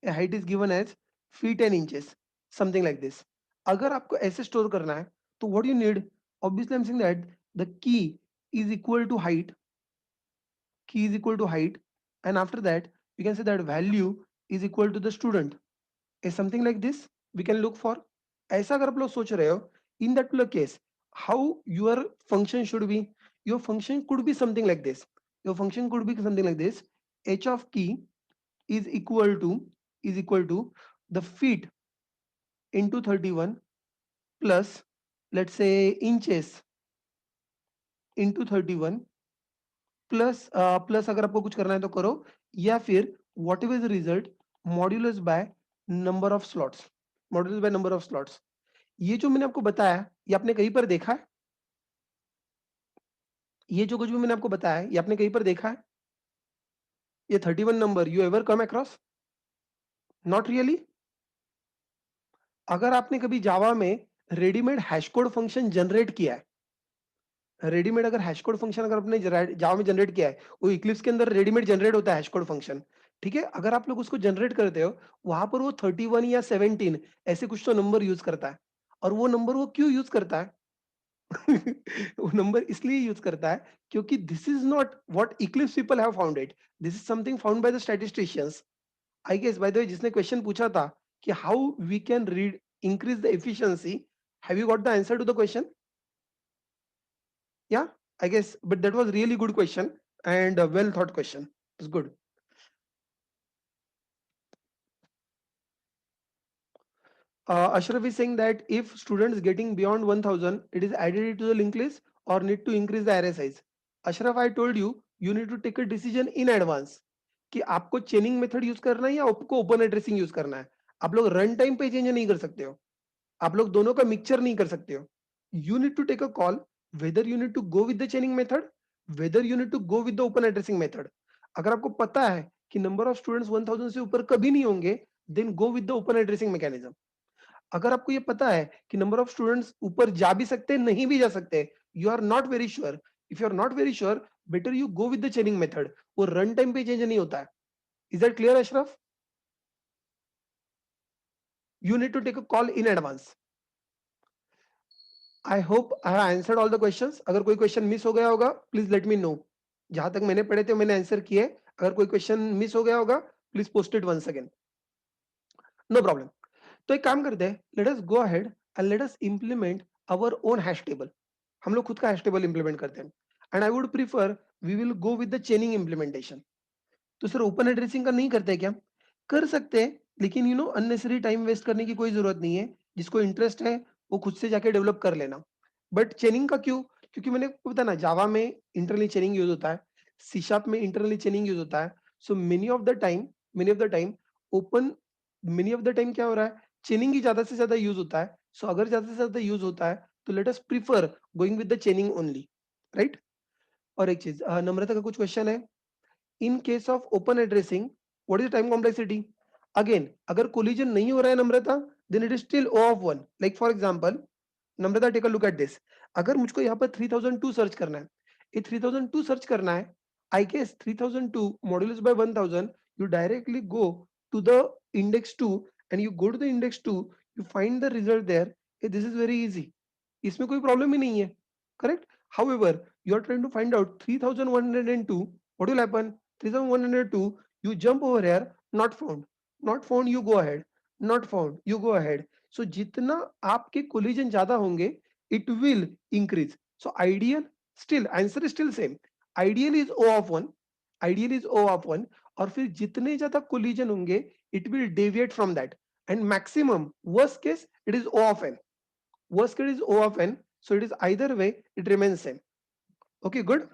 A height is given as feet and inches, something like this. अगर आपको ऐसे स्टोर करना है तो what you need, obviously I am saying that the key is equal to height, key is equal to height, and after that we can say that value is equal to the student. Is something like this we can look for. ऐसा अगर आप लोग सोच रहे हो, in that particular case how your function should be, your function could be something like this, your function could be something like this. H of key is equal to, is equal to the feet into 31 plus let's say inches into 31 plus plus अगर आपको कुछ करना है तो करो, या फिर what ever is result modulus by number of slots, modulus by number of slots. ये जो मैंने आपको बताया ये आपने कहीं पर देखा है? ये जो कुछ भी मैंने आपको बताया ये आपने कहीं पर देखा है? ये 31 number you ever come across? Not really. अगर आपने कभी जावा में readymade hash code function generate किया है, रेडीमेड अगर हैश कोड फंक्शन अगर आपने जावा में जनरेट किया है, वो इक्लिप्स के अंदर रेडीमेड जनरेट होता है हैश कोड फंक्शन, ठीक है? अगर आप लोग उसको जनरेट करते हो, वहां पर वो 31 या 17 ऐसे कुछ तो नंबर यूज करता है। और वो नंबर वो क्यों यूज करता है? वो नंबर इसलिए यूज करता है क्योंकि this is not what Eclipse people have found it, this is something found by the statisticians. I guess by the way जिसने क्वेश्चन पूछा था कि how we can read increase the efficiency, have you got the answer to the question? Yeah, I guess, but that was really good question and a well thought question. It's good. Ashraf is saying that if students getting beyond 1000, it is added to the linked list or need to increase the array size. Ashraf, I told you, you need to take a decision in advance कि आपको चेनिंग method use करना है या आपको open addressing use करना है। आप लोग रन टाइम पे चेंज नहीं कर सकते हो, आप लोग दोनों का मिक्सचर नहीं कर सकते हो। You need to take a call whether you need to go with the chaining method, whether you need to go with the open addressing method. अगर आपको पता है कि नंबर ऑफ स्टूडेंट्स 1000 से ऊपर कभी नहीं होंगे, then go with the open addressing mechanism. अगर आपको ये पता है कि नंबर ऑफ स्टूडेंट्स ऊपर जा भी सकते हैं नहीं भी जा सकते, you are not very sure, if you are not very sure, better you go with the chaining method. वो रन टाइम पे चेंज नहीं होता है। Is that clear Ashraf? You need to take a call in advance. I hope I have answered all the questions. अगर कोई question miss हो गया होगा प्लीज लेट मी नो। जहां तक मैंने पढ़े थे मैंने आंसर किए। अगर कोई क्वेश्चन मिस हो गया होगा please post it once again. No problem. तो एक काम करते हैं, let us go ahead and let us implement our own hash table. हम लोग खुद का हैश टेबल इंप्लीमेंट करते हैं and I would prefer we will go with the chaining implementation. तो सर ओपन एड्रेसिंग का नहीं करते क्या? कर सकते हैं, लेकिन you know unnecessary time waste करने की कोई जरूरत नहीं है। जिसको इंटरेस्ट है वो खुद से जाके डेवलप कर लेना। बट चेनिंग का क्यों? क्योंकि मैंने आपको बताया ना, जावा में इंटरनली चेनिंग यूज होता है, सी शार्प में इंटरनली चेनिंग यूज होता है। So many of the time open many of the time क्या हो रहा है, चेनिंग ही ज्यादा से ज्यादा यूज होता है। सो अगर ज्यादा से ज्यादा यूज होता है तो let us prefer going with the चेनिंग only, right? और एक चीज, नम्रता का कुछ क्वेश्चन है। In case of open addressing, what is the time complexity? Again, अगर collision नहीं हो रहा है नम्रता, then it is still O of 1. Like for example, Namrata take a look at this. अगर मुझको यहाँ पर 3002 सर्च करना है, ये 3002 सर्च करना है, I guess 3002 modulus by 1000, you directly go to the index 2 and you go to the index 2, you find the result there. Hey, this is very easy. इसमें कोई प्रॉब्लम ही नहीं है, correct? However, you are trying to find out 3102, what will happen? 3102, you jump over here, not found, not found, you go ahead, not found, you go ahead. So जितना आपके collision ज्यादा होंगे, it will increase. So ideal, still answer is still same. Ideal is O of 1, ideal is O of 1, और फिर जितने ज्यादा collision होंगे it will deviate from that, and maximum worst case it is O of n. Worst case is O of n, so it is either way it remains same. Okay, good.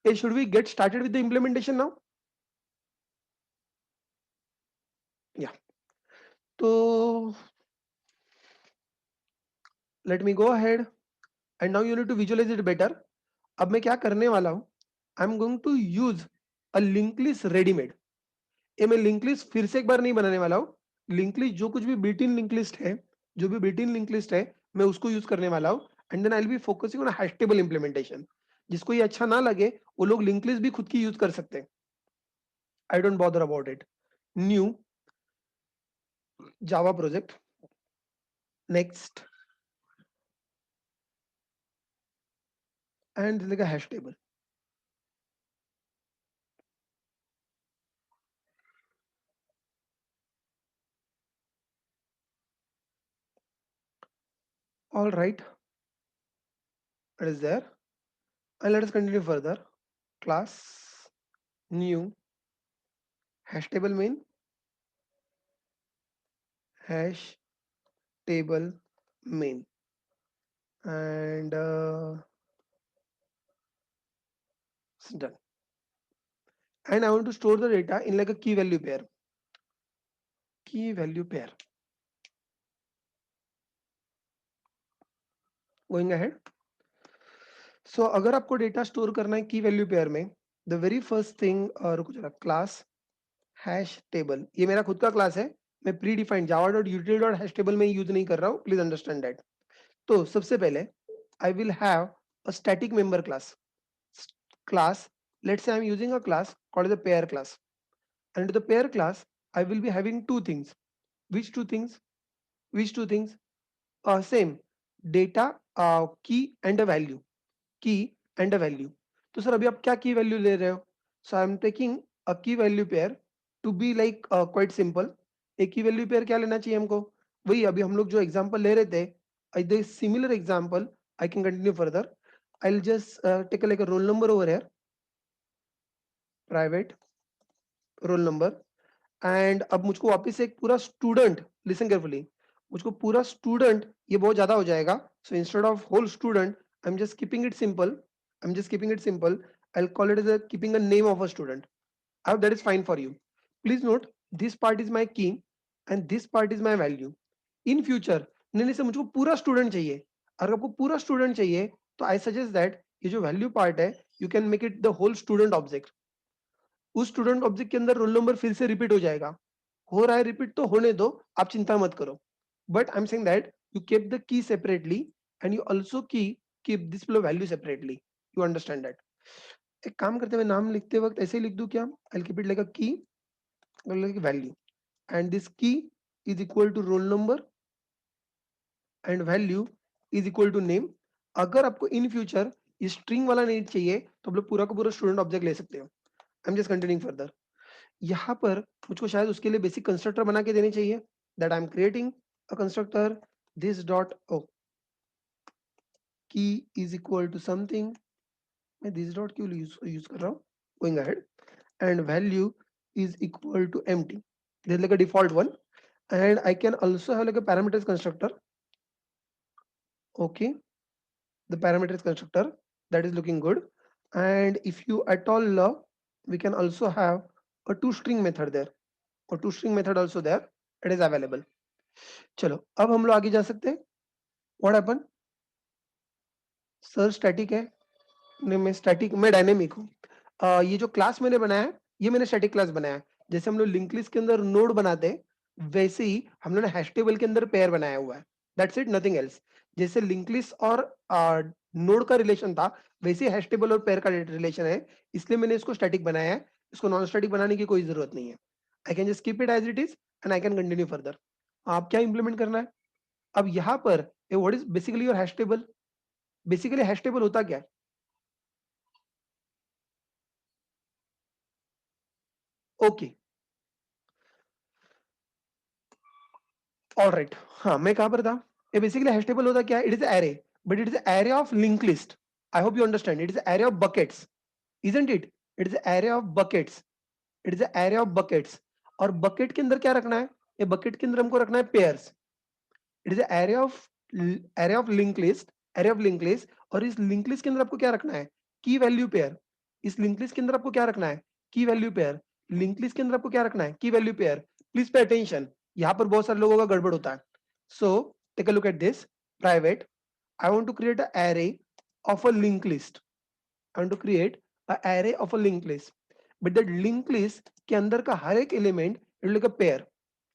Hey, should we get started with the implementation now? Yeah. So let me go ahead and now you need to visualize it better. अब मैं क्या करने वाला हूं, I am going to use a link list readymade. ये मैं link list फिर से एक बार नहीं बनाने वाला हूं। लिंक लिस्ट जो कुछ भी बिल्ट इन लिंक लिस्ट है, जो भी बिल्ट इन लिंक लिस्ट है, मैं उसको यूज करने वाला हूं। And then I will be focusing on hash table implementation. जिसको ये अच्छा ना लगे वो लोग लिंक लिस्ट भी खुद की यूज कर सकते हैं। आई don't bother about it. New Java project, next, and like a hash table. All right, it is there. And let us continue further. Class, new, hash table main, hash table main. And it's done. And I want to store the data in like a key value pair. Key value pair. Going ahead. So अगर आपको data store करना है key value pair में, the very first thing, रुको जरा, class hash table, ये मेरा खुद का क्लास है, मैं pre defined Java dot यूटिल dot hash table में यूज नहीं कर रहा हूँ, प्लीज अंडरस्टैंड दैट। तो सबसे पहले I will have a static member class, let's say I'm using a class called the pair class, and the pair class I will be having two things. Which two things? Which two things? Same, data, key and a value, key and a value. तो sir अभी आप क्या की value ले रहे हो? सो I M taking a key value pair to be like quite simple. एक key value pair क्या लेना चाहिए हमको? वही अभी हम लोग जो एग्जांपल ले रहे थे, the similar example I can continue further. I will just take like a roll number over here, private roll number, and अब मुझको वापस से एक पूरा स्टूडेंट, लिसन केयरफुली, मुझको पूरा स्टूडेंट, ये बहुत ज्यादा हो जाएगा, so instead of whole student I am just keeping it simple, I am just keeping it simple, I will call it as keeping a name of a student. I hope that is fine for you. Please note, this part is my key and this part is my value. In future, नहीं से मुझको पूरा student चाहिए, अगर आपको पूरा student चाहिए तो आई सजेस्ट दैट ये जो वैल्यू पार्ट है, you can make it the whole student object. उस स्टूडेंट ऑब्जेक्ट के अंदर रोल नंबर फिर से रिपीट हो जाएगा, हो रहा है रिपीट तो होने दो, आप चिंता मत करो, but I am saying that you keep the key separately and you also key keep this value separately, you understand that. एक काम करते हैं, मैं नाम लिखते वक्त ऐसे ही लिख दूं क्या? I keep it like a की value, and this key is equal to roll number and value is equal to name। अगर आपको इन फ्यूचर स्ट्रिंग वाला नहीं चाहिए तो आप लोग पूरा का पूरा स्टूडेंट ऑब्जेक्ट ले सकते हो। आई एम जस्ट कंटिन्यूइंग फर्दर। यहाँ पर मुझको शायद उसके लिए बेसिक कंस्ट्रक्टर बना के देनी चाहिए, that I am creating a constructor this dot o key is equal to something, मैं दिस डॉट क्यों यूज कर रहा हूँ, going ahead, and value is equal to empty, this is like a default one, and I can also have like a parameters constructor. Okay, the parameters constructor, that is looking good, and if you at all love, we can also have a toString method there, or toString method also there, it is available। चलो अब हम लोग आगे जा सकते हैं। what happened? Sir static है, नहीं मैं स्टैटिक, मैं डायनेमिक हूँ। ये जो क्लास मैंने बनाया है, ये मैंने स्टैटिक क्लास बनाया है। जैसे हम लोग लिंक लिस्ट के अंदर नोड बनाते हैं, वैसे ही हम लोगों ने हैश टेबल के अंदर पेयर बनाया हुआ है, दैट्स इट, नथिंग एल्स। जैसे लिंक लिस्ट और नोड का रिलेशन था, वैसे ही हैश टेबल और पेयर का रिलेशन है, इसलिए मैंने इसको स्टैटिक बनाया है। इसको नॉन स्टैटिक बनाने की कोई जरूरत नहीं है। I can just keep it as it is and I can continue further. आप क्या इंप्लीमेंट करना है अब यहाँ पर? What is basically your hash table? Basically hash table होता क्या है? ओके, ऑलराइट, हाँ मैं कहां पर था? ये बेसिकली हैश टेबल होता क्या है? It is array, but it is array of link list. I hope you understand, it is array of buckets, isn't it? It is array of buckets, it is array of buckets. और bucket के अंदर क्या रखना है? ये bucket के अंदर हमको रखना है pairs. It is array of link list, array of link list. और इस लिंक लिस्ट के अंदर आपको क्या रखना है? Key value pair. इस लिंक लिस्ट के अंदर आपको क्या रखना है? Key value pair. Link list के अंदर आपको क्या रखना है? Key value pair. Please pay attention, यहाँ पर बहुत सारे लोगों का गड़बड़ होता है। So take a look at this, private, I want to create an array of a linked list. I want to create an array of a linked list. But that linked list के अंदर का हर एक element it is like a pair.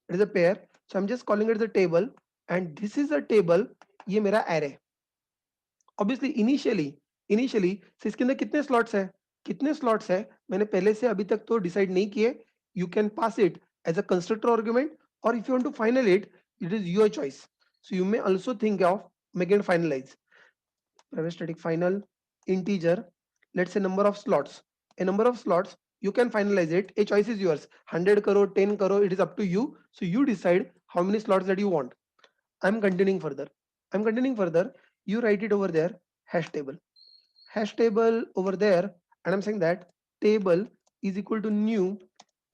It is a pair. So I'm just calling it the table, and this is a table. ये मेरा array। Obviously initially से इसके अंदर कितने slots है? कितने slots है मैंने पहले से अभी तक तो decide नहीं किए। You can pass it as a constructor argument, or if you want to final it, it is your choice. So you may also think of making it finalize। private static final integer, let's say number of slots, a number of slots, you can finalize it, a choice is yours, 100 crore, 10 crore, it is up to you, so you decide how many slots that you want। I'm continuing further, I'm continuing further, you write it over there, hash table over there, and I'm saying that table is equal to new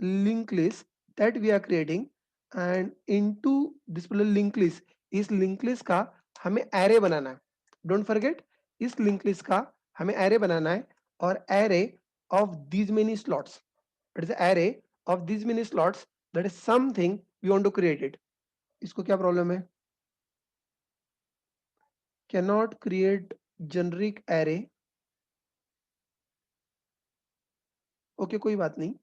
linked list that we are creating, and into this particular linked list, इस linked list का हमें array बनाना है। Don't forget, इस linked list का हमें array बनाना है, और array of these many slots, it is array of these many slots, that is something we want to create it। इसको क्या प्रॉब्लम है? Cannot create generic array okay, कोई बात नहीं।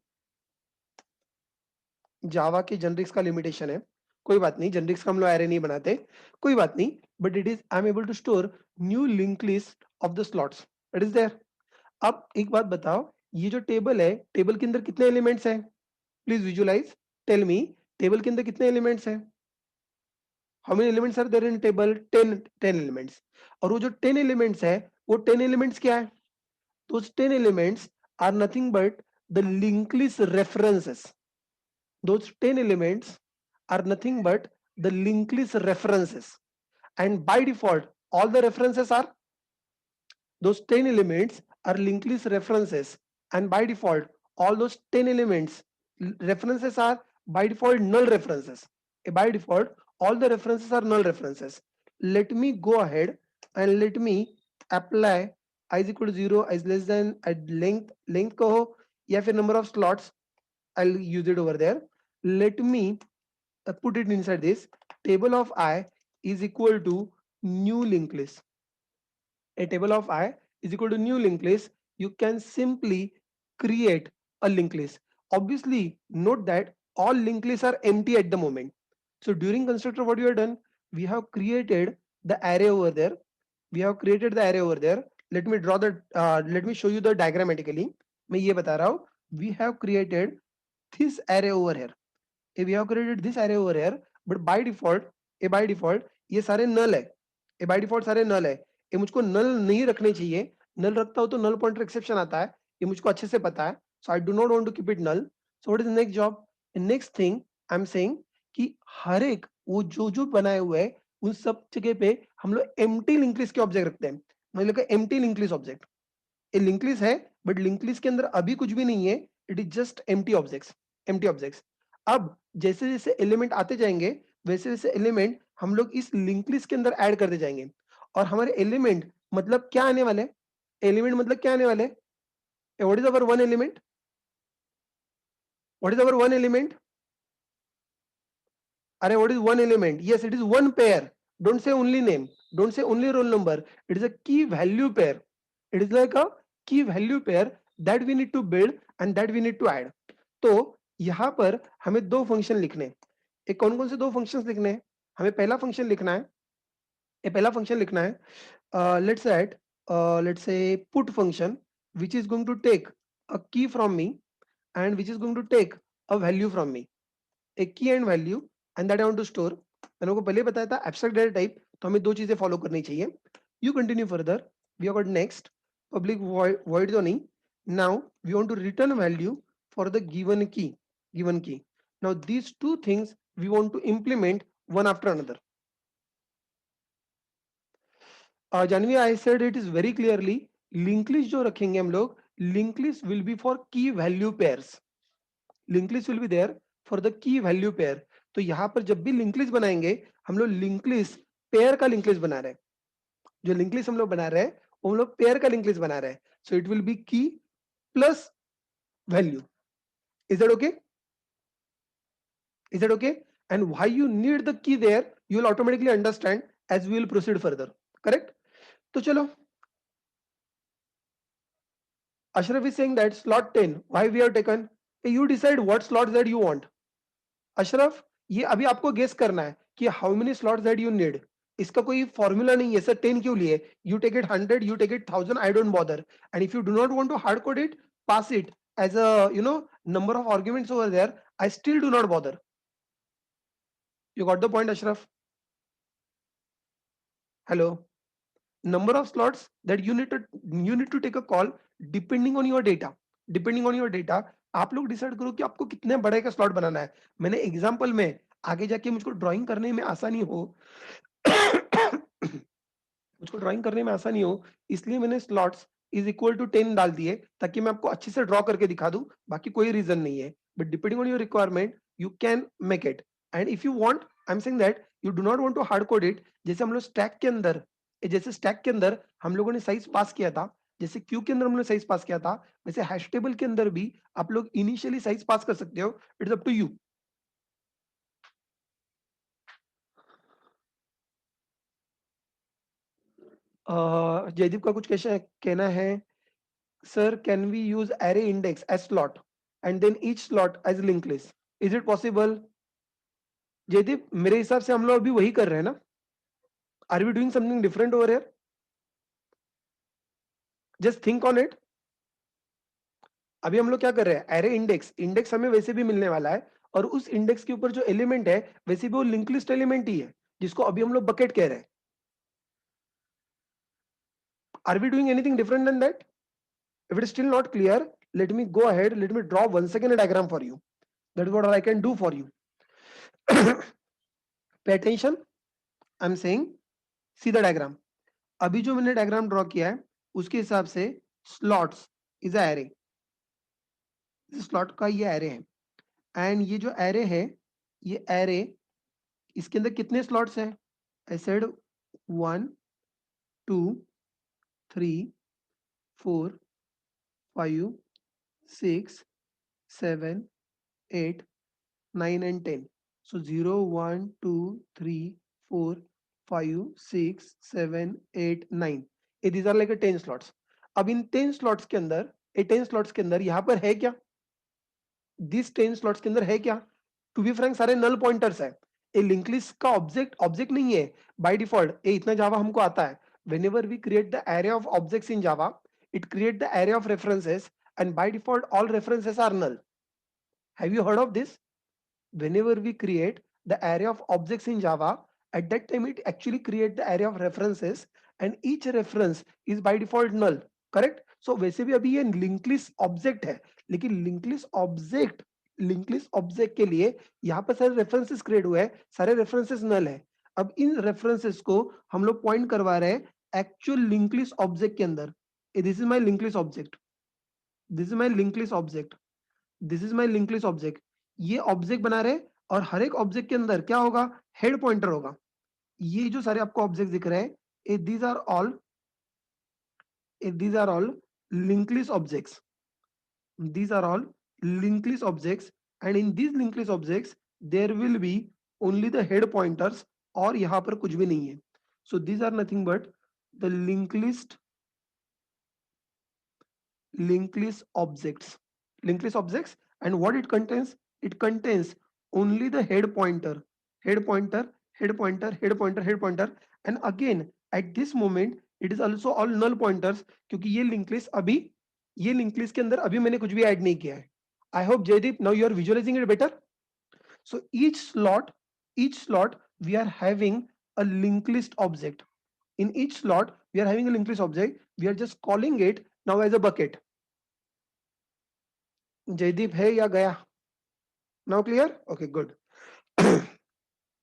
जावा के जेनरिक्स का लिमिटेशन है, कोई बात नहीं, जेनरिक्स का हम लोग एरे नहीं बनाते, कोई बात नहीं। But it is I am able to store new link list of the slots, it is there. अब एक बात बताओ, ये जो टेबल है, टेबल के अंदर कितने एलिमेंट्स हैं? Please visualise, tell me, table के अंदर कितने एलिमेंट्स हैं? How many elements are there in table? 10 elements. और वो जो 10 एलिमेंट्स है, वो 10 एलिमेंट्स क्या है? those 10 elements are nothing but the linked list references. Those 10 elements are nothing but the linked list references. And by default, all the references are, those 10 elements are linked list references. And by default, all those 10 elements references are by default null references. By default, all the references are null references. Let me go ahead and let me apply I is equal to 0, I is less than at length कहो या फिर number of slots, I'll use it over there. Let me put it inside this table of I is equal to new linked list. A table of I is equal to new linked list. You can simply create a linked list. Obviously, note that all linked lists are empty at the moment. So during constructor, what we have done, we have created the array over there. We have created the array over there. Let me draw the, let me show you the diagrammatically. मैं ये बता रहा हूँ. We have created this array over here. We have created this array over here, but by default ये सारे null है, ये by default सारे null है, ये मुझको null नहीं रखने चाहिए, null रखता हो तो null pointer exception आता है, ये मुझको अच्छे से पता है, so I do not want to keep it null. So what is the next job? The next thing I'm saying कि हर एक वो जो बनाए हुए है उन सब जगह पे हम लोग empty linked list के ऑब्जेक्ट रखते हैं, मतलब empty linked list ऑब्जेक्ट, ये लिंक लिस्ट है बट लिंक लिस्ट के अंदर अभी कुछ भी नहीं है, it is just empty objects, empty objects. अब जैसे जैसे एलिमेंट आते जाएंगे वैसे वैसे एलिमेंट हम लोग इस लिंक लिस्ट के अंदर ऐड करते जाएंगे, और हमारे एलिमेंट मतलब क्या आने वाले, एलिमेंट मतलब क्या आने वाले, what is our one element, what is our one element, अरे what is one element, yes it is one pair, don't say only name, don't say only roll number, it is a key value pair, it is like a key value pair that we need to build and that we need to add. तो यहां पर हमें दो function लिखने हैं, एक कौन कौन से दो फंक्शंस लिखने हैं, हमें पहला फंक्शन लिखना है, ये पहला फंक्शन लिखना है, let's say put function which is going to take a key from me and which is going to take a value from me, a key and value and that I want to store। मैंने आपको पहले बताया था abstract data type, तो हमें दो चीजें follow करनी चाहिए। You continue further, we got next public void तो नहीं, now we want to return value for the given key. Now these two things we want to implement one after another। Janhvi I said it is very clearly, link list जो रखेंगे हम लोग, link list will be for key value pairs, link list will be there for the key value pair. तो यहां पर जब भी link list बनाएंगे हम लोग लिंक लिस्ट पेयर का लिंक लिस्ट बना रहे हैं, जो लिंक लिस्ट हम लोग बना रहे हैं वो हम लोग पेयर का लिंक लिस्ट बना रहे हैं, so it will be key plus value. Is that okay? Is that okay? And why you need the key there you will automatically understand as we will proceed further, correct? तो चलो, Ashraf is saying that slot 10 why we have taken, you decide what slots that you want। Ashraf, ये अभी आपको guess करना है कि how many slots that you need, इसका कोई फॉर्मूला नहीं है सर 10 क्यों लिए, you take it 100, you take it 1000, I don't bother, and if you do not want to hard code it, pass it as a number of arguments over there, I still do not bother. You got the point Ashraf? Hello? number of slots that you need to take a call depending on your data, depending on your data। आप लोग decide करो कि आपको कितने बड़े का slot बनाना है। मैंने एग्जांपल में आगे जाके मुझको ड्राइंग करने में आसानी हो मुझको ड्राइंग करने में आसानी हो, इसलिए मैंने स्लॉट्स इज इक्वल टू 10 डाल दिए ताकि मैं आपको अच्छे से ड्रॉ करके दिखा दूं, बाकी कोई रीजन नहीं है, but depending on your requirement you can make it. And if you want, I am saying that you do not want to hard code it, जैसे हम लोग स्टैक के अंदर, जैसे स्टैक के अंदर हम लोगों ने साइज पास किया था, जैसे क्यू के अंदर हमने साइज पास किया था, वैसे हैश टेबल के अंदर भी आप लोग इनिशियली साइज पास कर सकते हो, it's up to you. Jaideep का कुछ कहना है? Sir, can we use array index as slot and then each slot as linked list? Is it possible? Jaideep, मेरे हिसाब से हम लोग अभी वही कर रहे हैं ना? Are we doing something different over here? Just think on it. अभी हम लोग क्या कर रहे हैं? एरे इंडेक्स, इंडेक्स हमें वैसे भी मिलने वाला है और उस इंडेक्स के ऊपर जो एलिमेंट है वैसे भी वो लिंक लिस्ट एलिमेंट ही है, जिसको अभी हम लोग बकेट कह रहे हैं. Are we doing anything different than that? If it is still not clear, let me go ahead. Let me draw once again a diagram for you. That is what I can do for you. Pay attention. I'm saying, see the diagram. अभी जो मैंने diagram draw किया है उसके हिसाब से slots is a array. Slot का ये एरे है एंड ये जो एरे है, ये एरे, इसके अंदर कितने स्लॉट्स हैं? I said 1 2 3 4 5 6 7 8 9 and 10. So 0 1 2 3 4 5 6 7 8 9. These are like a 10 slots. अब इन 10 slots के अंदर, ये 10 slots के अंदर यहाँ पर है क्या? दिस 10 slots के अंदर है क्या? टू बी फ्रैंक सारे नल पॉइंटर्स है. ए लिंक लिस्ट का ऑब्जेक्ट ऑब्जेक्ट नहीं है बाय डिफॉल्ट. ये इतना जावा हमको आता है. whenever we create the array of objects in java, it create the array of references and by default all references are null. Have you heard of this? Whenever we create the array of objects in java, at that time it actually create the array of references and each reference is by default null. Correct. So वैसे भी अभी ये link list object है, लेकिन link list object के लिए यहाँ पर सारे रेफरेंसेस क्रिएट हुए हैं, सारे रेफरेंसेस नल है. अब इन रेफरेंसेस को हम लोग पॉइंट करवा रहे हैं एक्चुअल लिंक लिस्ट ऑब्जेक्ट के अंदर. This is my link list object, this is my link list object, this is my link list object. ये ऑब्जेक्ट बना रहे और हर एक ऑब्जेक्ट के अंदर क्या होगा? हेड पॉइंटर होगा. ये जो सारे आपको ऑब्जेक्ट दिख रहे हैं, these are all linked list objects. These are all linked list objects, and in these linked list objects there will be only the head pointers और यहाँ पर कुछ भी नहीं है. So these are nothing but the linked list objects, and what it contains? It contains only the head pointer, head pointer, head pointer, head pointer, head pointer, and again at this moment it is also all null pointers, क्योंकि ये linked list अभी, ये linked list के अंदर अभी मैंने कुछ भी ऐड नहीं किया है. I hope Jaydeep now you are visualizing it better. So each slot we are having a linked list object. In each slot we are having a linked list object. We are just calling it now as a bucket. Jaideep है या गया? Now clear? Okay good.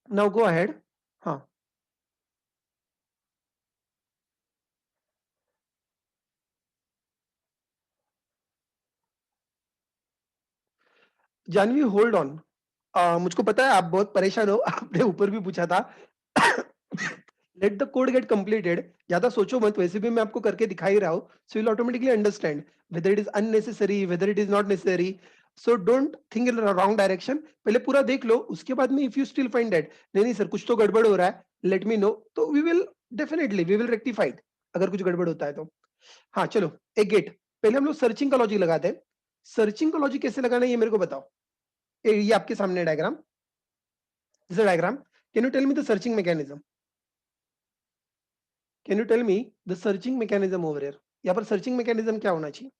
Now go ahead. हाँ, Janvi hold on. मुझको पता है आप बहुत परेशान हो. आपने ऊपर भी पूछा था. Let the code gate completed. ज्यादा सोचो मत, वैसे भी मैं आपको करके दिखा ही रहा हूं. So will automatically understand whether it is unnecessary, whether it is not necessary. So don't think in wrong direction. पहले पूरा देख लो, उसके बाद में if you still find that नहीं नहीं सर कुछ तो गड़बड़ हो रहा है, लेट मी नो, तो we will definitely we will rectified अगर कुछ गड़बड़ होता है तो. हाँ चलो, एक गेट. पहले हम लोग सर्चिंग का लॉजिक लगाते हैं. सर्चिंग का लॉजिक कैसे लगाना है ये मेरे को बताओ. ये आपके सामने diagram, this is diagram. Can you tell me the searching mechanism? Can you tell me the searching mechanism over here? यहाँ पर सर्चिंग मैकेनिज्म क्या होना चाहिए?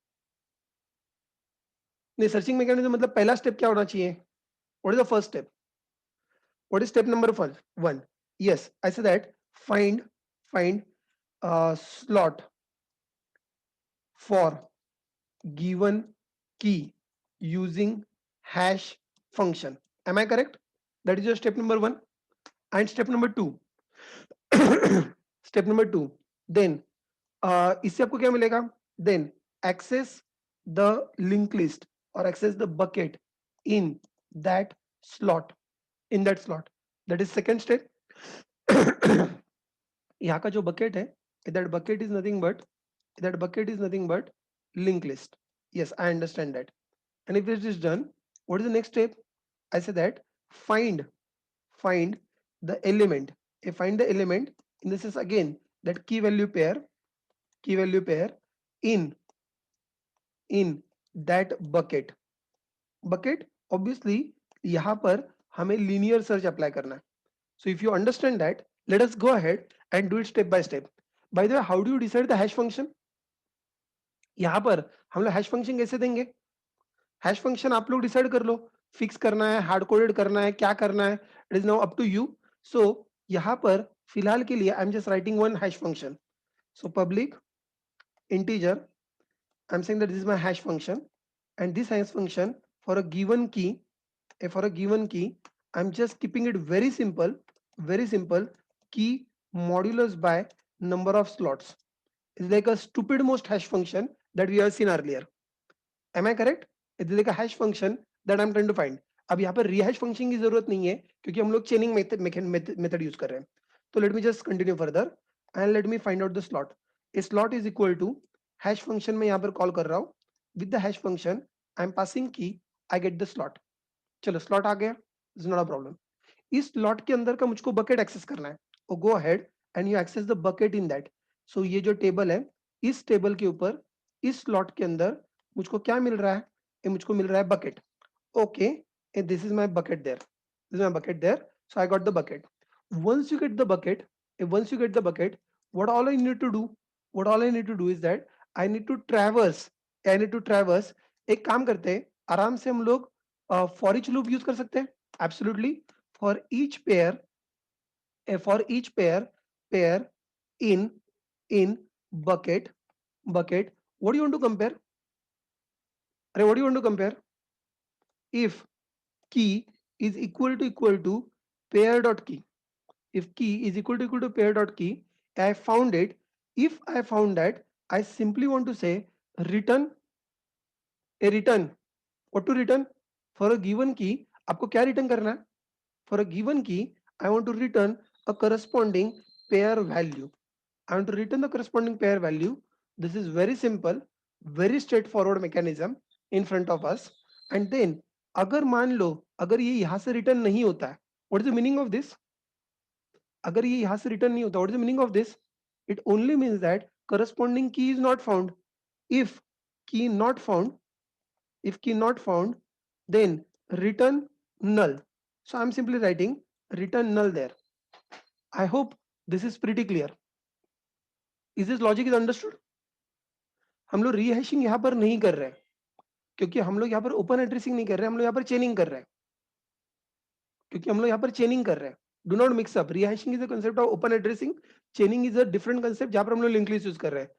नहीं, सर्चिंग मैकेनिज्म मतलब पहला स्टेप क्या होना चाहिए? What is the first step? What is step number 1? Yes, I say that find slot for given key using hash function. Am I correct? That is your step number 1. And step number 2. Step number 2, then इससे आपको क्या मिलेगा? Then access the linked list or access the bucket in that slot, that is second step. यहाँ का जो bucket है, that bucket is nothing but linked list. Yes, I understand that. And if it is done, what is the next step? I say that find the element. Find the element, and this is again that key value pair in in that bucket. Bucket, obviously यहाँ पर हमें linear search apply करना है. So if you understand that, let us go ahead and do it step by step. By the way, how do you decide the hash function? यहाँ पर हम लोग hash function कैसे देंगे? Hash function आप लोग decide कर लो. Fix करना है, hard coded करना है, क्या करना है? It is now up to you. So यहाँ पर फिलहाल के लिए I'm just writing one hash function. So public integer, I'm saying that this is my hash function, and this hash function for a given key, for a given key, I'm just keeping it very simple, key modulus by number of slots. It's like a stupid most hash function that we have seen earlier. Am I correct? It's like a hash function that I'm trying to find. अब यहाँ पर rehash function की जरूरत नहीं है क्योंकि हम लोग chaining method use कर रहे हैं. तो let me just continue further and let me find out the slot. A slot is equal to hash function में यहाँ पर call कर रहा हूँ. With the hash function, I'm passing key, I get the slot. चलो slot आ गया, is not a problem. इस slot के अंदर का मुझको bucket access करना है. तो go ahead and you access the bucket in that. So ये जो table है, इस table के ऊपर इस slot के अंदर मुझको क्या मिल रहा है? ये मुझको मिल रहा है bucket. Okay, this is my bucket there. This is my bucket there. So I got the bucket. Once you get the bucket, once you get the bucket, what all I need to do? What all I need to do is that I need to traverse. I need to traverse. एक काम करते हैं, आराम से हम लोग for each loop use कर सकते हैं. Absolutely. For each pair, for each pair in bucket. What do you want to compare? Arey, what do you want to compare? If key is equal to pair dot key, if key is equal to pair dot key, I found it. If I found that, I simply want to say return a return. What to return? For a given key आपको क्या return करना है? For a given key, I want to return a corresponding pair value. I want to return the corresponding pair value. This is very simple, very straightforward mechanism in front of us. And then अगर मान लो अगर ये यहाँ से return नहीं होता है, what is the meaning of this? अगर ये यहाँ से return नहीं होता, what is the meaning of this? It only means that corresponding key is not found. If key not found, if key not found, then return null. So I'm simply writing return null there. I hope this is pretty clear. Is this logic is understood? हम लोग rehashing यहाँ पर नहीं कर रहे हैं क्योंकि हम लोग यहाँ पर ओपन एड्रेसिंग नहीं कर रहे हैं, हम लोग यहाँ पर चेनिंग कर रहे हैं क्योंकि हम लोग यहाँ पर चेनिंग कर रहे हैं. Do not mix up. Rehashing is a concept of open addressing, chaining is a different concept जहाँ पर हम लोग लिंक लिस्ट यूज कर रहे हैं.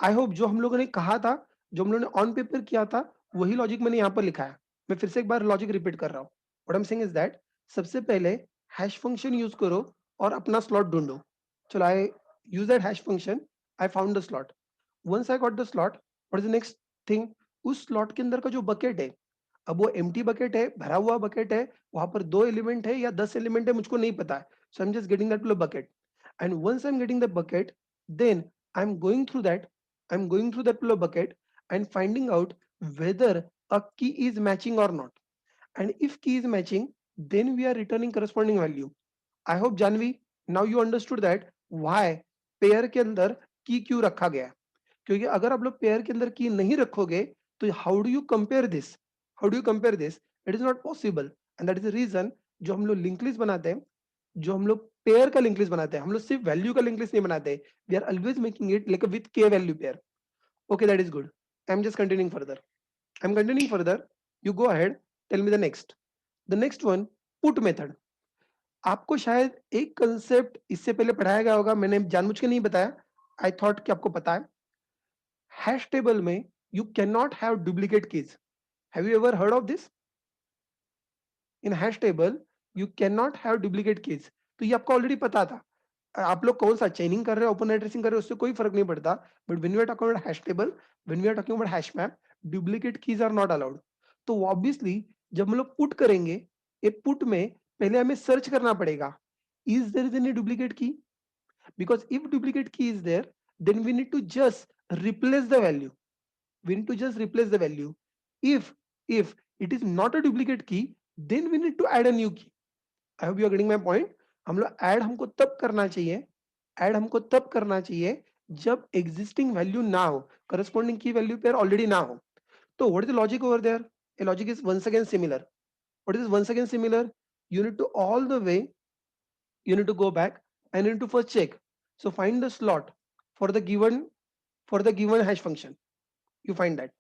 आई होप जो हम लोगों ने कहा था, जो हम लोगों ने ऑन पेपर किया था, वही लॉजिक मैंने यहाँ पर लिखा है. मैं फिर से एक बार लॉजिक रिपीट कर रहा हूँ. What I am saying is that सबसे पहले हैश फंक्शन यूज करो और अपना स्लॉट ढूंढो. चलो I use that hash function, I found the slot. Once I got the slot, what is the next thing? उस स्लॉट के अंदर का जो बकेट है, अब वो एम्प्टी बकेट है, भरा हुआ बकेट है, वहां पर 2 एलिमेंट है या 10 एलिमेंट है, मुझको नहीं पता है. So I am just getting that bucket. And once I am getting the bucket, then I am going through that, I'm going through that bucket and finding out whether a key is matching or not. And if key is matching, then we are returning corresponding value. I hope Janvi, now you understood that why pair के अंदर key क्यों रखा गया है. क्योंकि अगर आप लोग पेयर के अंदर की नहीं रखोगे तो how do you compare this? How do you compare this? It is not possible. And that is the reason जो हम लोग लिंक लिस्ट बनाते हैं, जो हम लोग पेयर का लिंक लिस्ट बनाते हैं, हम लोग सिर्फ वैल्यू का लिंक लिस्ट नहीं बनाते. We are always making it like with key value pair. Okay, that is good. I'm just continuing further. I'm continuing further. You go ahead. Tell me the next. The next one, put method. आपको शायद एक concept इससे पहले पढ़ाया गया होगा, मैंने जानबूझ के नहीं बताया. आई थॉट कि आपको पता है. हैश टेबल में you can not have duplicate keys. Have you ever heard of this? In hash table you can not have duplicate keys. तो ये आपको ऑलरेडी पता था. आप लोग कौन सा चेनिंग कर रहे हो, ओपन एड्रेसिंग कर रहे हो, उससे कोई फर्क नहीं पड़ता. But when we are talking about hash table, when we are talking about hash map, duplicate keys are not allowed. तो ऑब्वियसली जब हम लोग पुट करेंगे, ये पुट में पहले हमें सर्च करना पड़ेगा, is there is any duplicate key? Because if duplicate key is there, then we need to just replace the value. We need to just replace the value. If it is not a duplicate key, then we need to add a new key. I hope you are getting my point. हम लोग add हमको तब करना चाहिए, add हमको तब करना चाहिए जब एग्जिस्टिंग वैल्यू ना हो, करस्पॉन्डिंग की वैल्यू पेयर ऑलरेडी ना हो. So what is the logic over there? A logic is once again similar. What is once again similar? You need to all the way, you need to go back and you need to first check. So find the slot for the given hash function. You find that.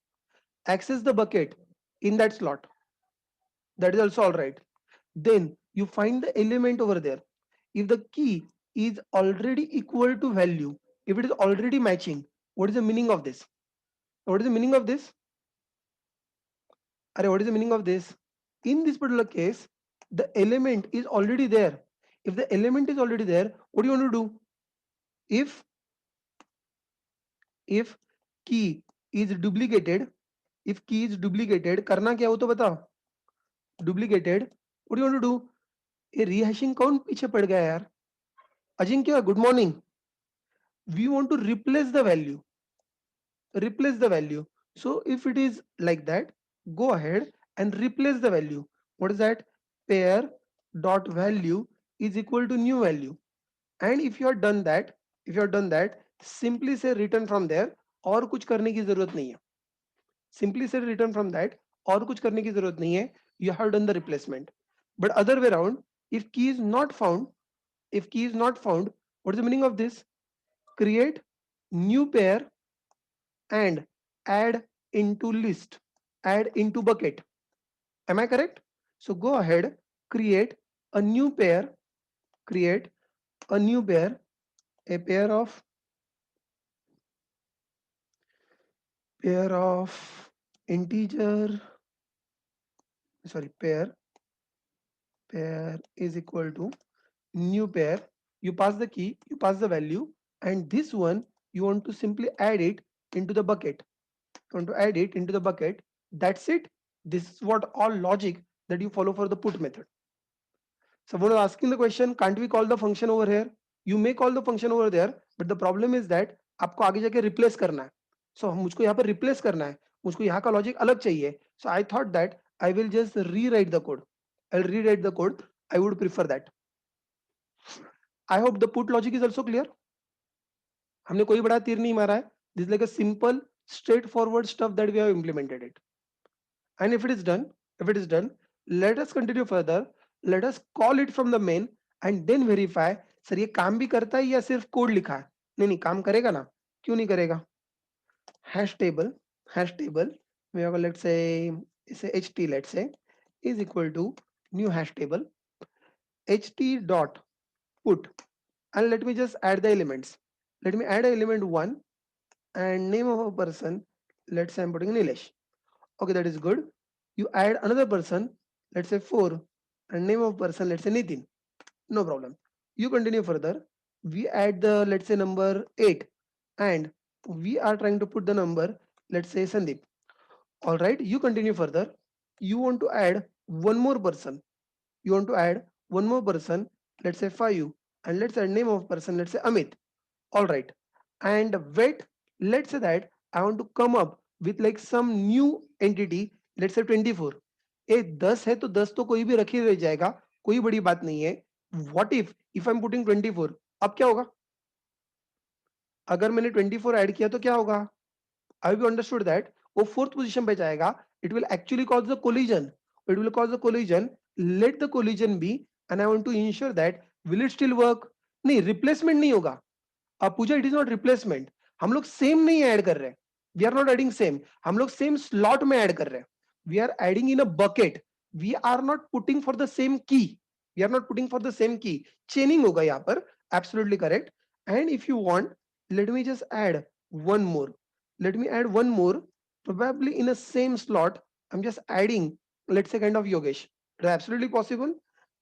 Access the bucket in that slot. That is also all right. Then you find the element over there. If the key is already equal to value, if it is already matching, what is the meaning of this? What is the meaning of this? What is the meaning of this? In this particular case, the element is already there. If the element is already there, what do you want to do? If key is duplicated, if key is duplicated, करना क्या हो तो बताओ? Duplicated. What do you want to do? ये rehashing कौन पीछे पड़ गया यार? Ajinkya, good morning. We want to replace the value. Replace the value. So if it is like that, go ahead and replace the value. What is that? Pair dot value is equal to new value. And if you are done that, simply say return from there. और कुछ करने की जरूरत नहीं है. Simply say return from that. और कुछ करने की जरूरत नहीं है. You have done the replacement. But other way around, if key is not found, what is the meaning of this? Create new pair and add into list, add into bucket. Am I correct? So go ahead, create a new pair, create a new pair, a pair of integer, sorry, pair is equal to new pair. You pass the key, you pass the value, and this one you want to simply add it into the bucket. You want to add it into the bucket. That's it. This is what all logic that you follow for the put method. Someone was asking the question, can't we call the function over here? You may call the function over there, but the problem is that आपको आगे जाके replace करना है. So मुझको यहाँ पर replace करना है. मुझको यहाँ का logic अलग चाहिए. So I thought that I will just rewrite the code. I'll rewrite the code. I would prefer that. I hope the put logic is also clear. हमने कोई बड़ा तीर नहीं मारा है. This is like a simple, straightforward stuff that we have implemented it. And if it is done, let us continue further. Let us call it from the main and then verify. Sir ये काम भी करता है या सिर्फ code लिखा है? नहीं नहीं, काम करेगा ना, क्यों नहीं करेगा? Hash table, we have, let's say ht, let's say, is equal to new hash table ht dot put, and let me just add the elements. Let me add element 1 and name of a person, let's say I'm putting Nilesh. Okay, that is good. You add another person, let's say 4, and name of person, let's say Nitin. No problem. You continue further. We add the, let's say, number 8, and we are trying to put the number, let's say Sandeep. All right, you continue further. You want to add one more person. Let's say 5, and let's add name of person, let's say Amit. All right, and wait, let's say that I want to come up with like some new entity, let's say 24. ए 10 है तो 10 तो कोई भी रख ही रह जाएगा, कोई बड़ी बात नहीं है. What if I'm putting 24? अब क्या होगा? अगर मैंने 24 ऐड किया तो क्या होगा? Have you understood that? वो फोर्थ पोजीशन पे जाएगा. It will actually cause the collision. Let the collision be, and I want to ensure that will it still work? नहीं, replacement नहीं होगा. अब पूछा, इट इज नॉट रिप्लेसमेंट. हम लोग सेम नहीं ऐड कर रहे. We are not adding same. हम लोग सेम स्लॉट में ऐड कर रहे हैं. We are adding in a bucket. We are not putting for the same key. Chaining होगा यहाँ पर. Absolutely correct. And if you want, let me just add one more. Probably in a same slot. I'm just adding, let's say, kind of Yogesh. It is absolutely possible.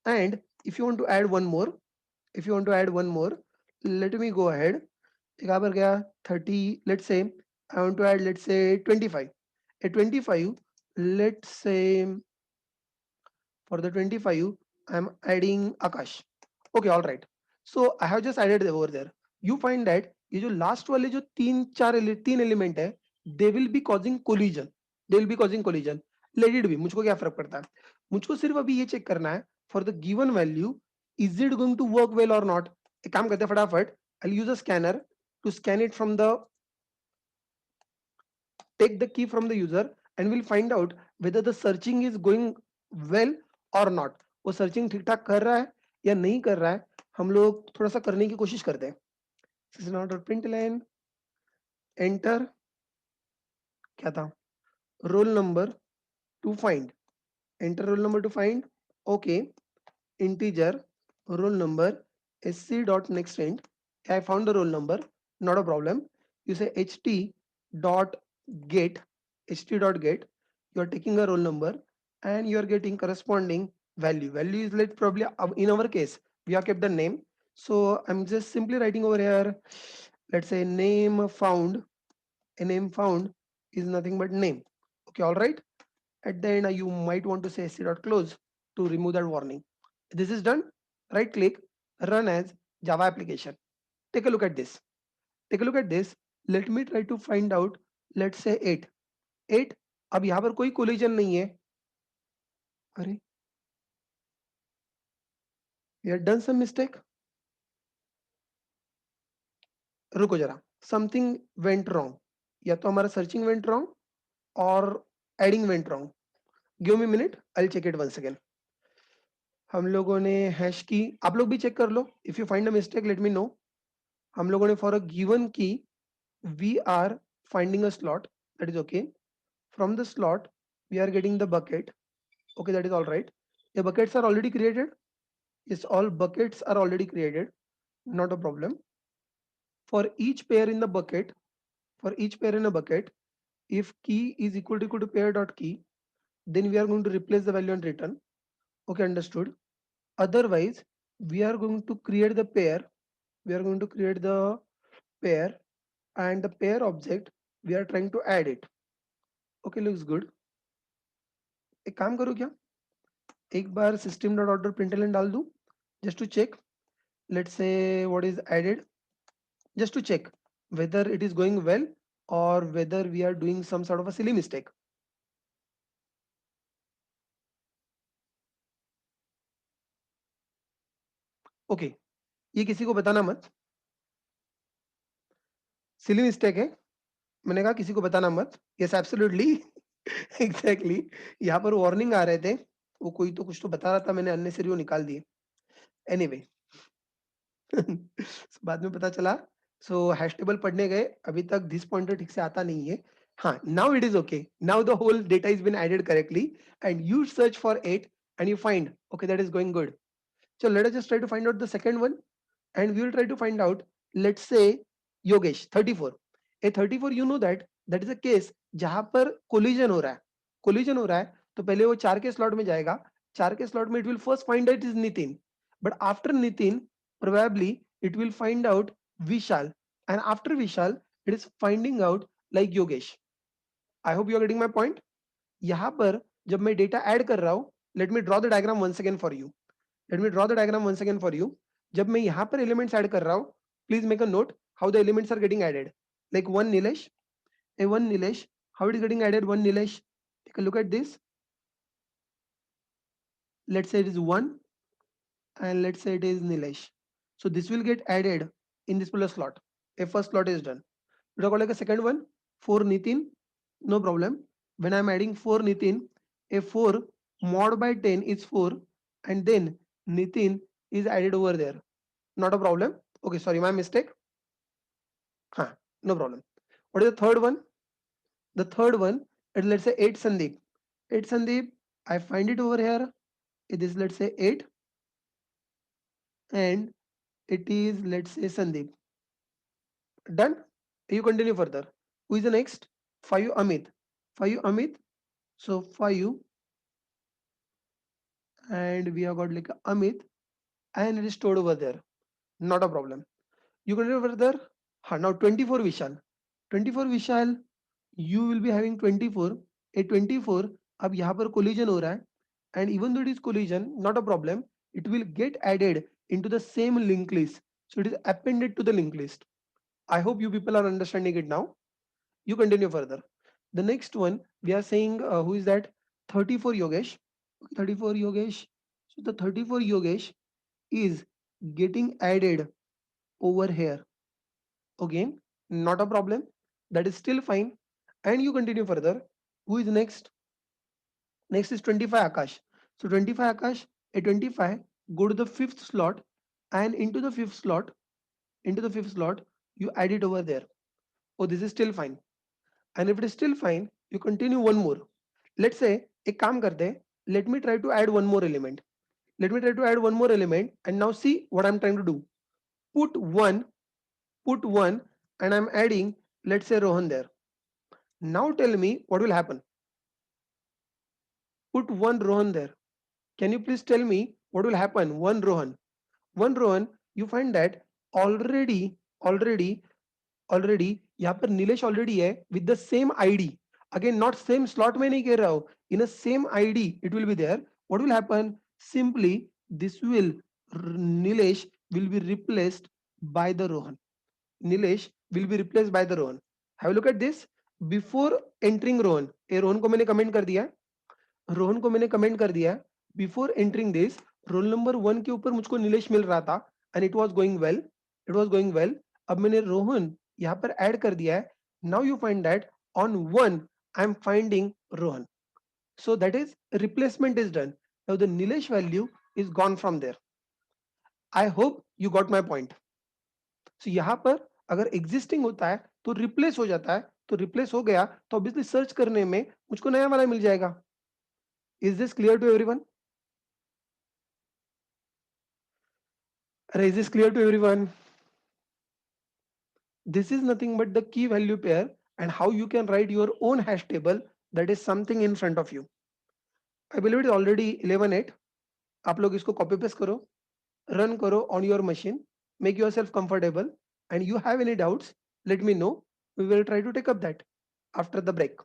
And if you want to add one more, let me go ahead. यहाँ पर गया 30. Let's say I want to add, let's say 25. A 25, let's say for the 25 I'm adding Akash. Okay, all right. So I have just added over there. You find that ये जो last वाले जो तीन element है, they will be causing collision. Let it be. मुझको क्या फर्क पड़ता है? मुझको सिर्फ अभी ये चेक करना है, for the given value, is it going to work well or not? एक काम करते हैं फटाफट. I'll use a scanner to scan it from the, take the key from the user and we'll find out whether the searching is going well or not. वो searching ठीक ठाक कर रहा है या नहीं कर रहा है, हम लोग थोड़ा सा करने की कोशिश करते हैं. This is not a print line. Enter. क्या था? Roll number to find. Enter roll number to find. Okay. Integer roll number sc dot next int. I found the roll number. Not a problem. You say ht dot get. ht dot get. You are taking a roll number and you are getting corresponding value. Value is, let probably in our case we have kept the name. So I'm just simply writing over here. Let's say name found. A name found is nothing but name. Okay, all right. At the end, you might want to say sc.close to remove that warning. This is done. Right click, run as Java application. Take a look at this. Take a look at this. Let me try to find out. Let's say 8. 8. अब यहाँ पर कोई collision नहीं है. अरे, we have done some mistake. रुको जरा. Something went wrong. या तो हमारा searching went wrong or adding went wrong. Give me a minute. I'll check it once again. हम लोगों ने हैश की, आप लोग भी चेक कर लो. If you find a mistake let me know. हम लोगों ने for a given key we are finding a slot, that is okay. From the slot we are getting the bucket. Okay, that is all right. The buckets are already created. Yes, all buckets are already created, not a problem. For each pair in the bucket, for each pair in a bucket, if key is equal to pair dot key, then we are going to replace the value and return. Okay, understood. Otherwise we are going to create the pair. We are going to create the pair, and the pair object we are trying to add it. Okay, looks good. एक काम करूँ क्या, एक बार system dot order println डाल दूं, just to check. Let's say what is added, just to check whether it is going well or whether we are doing some sort of a silly mistake. Okay, ये किसी को बताना मत. Silly mistake है, मैंने कहा किसी को बताना मत. Yes, absolutely. Exactly. यहाँ पर warning आ रहे थे, वो कोई तो कुछ तो बता रहा था, मैंने unnecessary वो निकाल दिए. Anyway. बाद में पता चला. सो हैश टेबल पढ़ने गए, अभी तक दिस पॉइंटर ठीक से आता नहीं है. हाँ, now it is okay. Now the whole data is been added correctly and you search for it and you find, okay, that is going good. So let us just try to find out the second one, and we will try to find out. Let's say Yogesh 34. A 34, you know that is a case जहां पर collision हो रहा है. Collision हो रहा है तो पहले वो 4 के स्लॉट में जाएगा. 4 के स्लॉट में it will first find out is Nitin, but after Nitin probably it will find out Vishal, and after Vishal it is finding out like Yogesh. I hope you are getting my point. यहाँ पर जब मैं data add कर रहा हूँ, let me draw the diagram once again for you. Let me draw the diagram once again for you. जब मैं यहाँ पर elements ऐड कर रहा हूँ, please make a note how the elements are getting added. Like one Nilesh, one Nilesh, how it is getting added? One Nilesh. Take a look at this. Let's say it is one, and let's say it is Nilesh. So this will get added in this particular slot. A first slot is done. We talk like a second one. 4 Nitin, no problem. When I'm adding 4 Nitin, a 4 mod by 10 is 4, and then Nitin is added over there. Not a problem. Okay, sorry, my mistake. Huh, no problem. What is the third one? The third one, let's say 8 Sandeep. 8 Sandeep, I find it over here. It is, let's say 8, and it is, let's say Sandeep. Done. You continue further. Who is the next? 5 Amit. 5 Amit. So 5, and we have got like Amit, and it is stored over there. Not a problem. You continue further. Now 24 Vishal. 24 Vishal, you will be having 24. A 24, अब यहाँ पर collision हो रहा है, and even though it is collision, not a problem. It will get added into the same linked list. So it is appended to the linked list. I hope you people are understanding it now. You continue further. The next one we are saying, who is that? 34 Yogesh. 34 Yogesh. So the 34 Yogesh is getting added over here. Again, not a problem. That is still fine. And you continue further. Who is next? Next is 25 Akash. So 25 Akash, a 25, go to the fifth slot, and into the fifth slot, you add it over there. Oh, this is still fine. And if it is still fine, you continue one more. Let's say एक काम करते हैं. Let me try to add one more element. Let me try to add one more element, and now see what I'm trying to do. Put one, put one, and I'm adding, let's say, Rohan there. Now tell me what will happen. Put one Rohan there. Can you please tell me what will happen? One Rohan, you find that already, already, already यहाँ पर Nilesh already है with the same ID. Again, not same slot में नहीं कह रहा हूँ. In a same ID, it will be there. What will happen? Simply, this will Nilesh will be replaced by the Rohan. Nilesh will be replaced by the Rohan. Have a look at this. Before entering Rohan, ए रोहन को मैंने comment कर दिया. रोहन को मैंने comment कर दिया. Before entering this, roll number 1 के ऊपर मुझको नीलेश मिल रहा था and it was going well. अब मैंने रोहन यहाँ पर ऐड कर दिया है. Now you find that on 1 I am finding Rohan. So that is replacement is done. Now the Nilesh value is gone from there. I hope you got my point. So यहाँ पर अगर existing होता है तो replace हो जाता है. तो replace हो गया तो obviously search करने में मुझको नया वाला मिल जाएगा. Is this clear to everyone? Is this clear to everyone? This is nothing but the key value pair and how you can write your own hash table. That is something in front of you. I believe it is already 11:08. आप लोग इसको copy paste करो, run karo on your machine, make yourself comfortable, and you have any doubts, let me know. We will try to take up that after the break.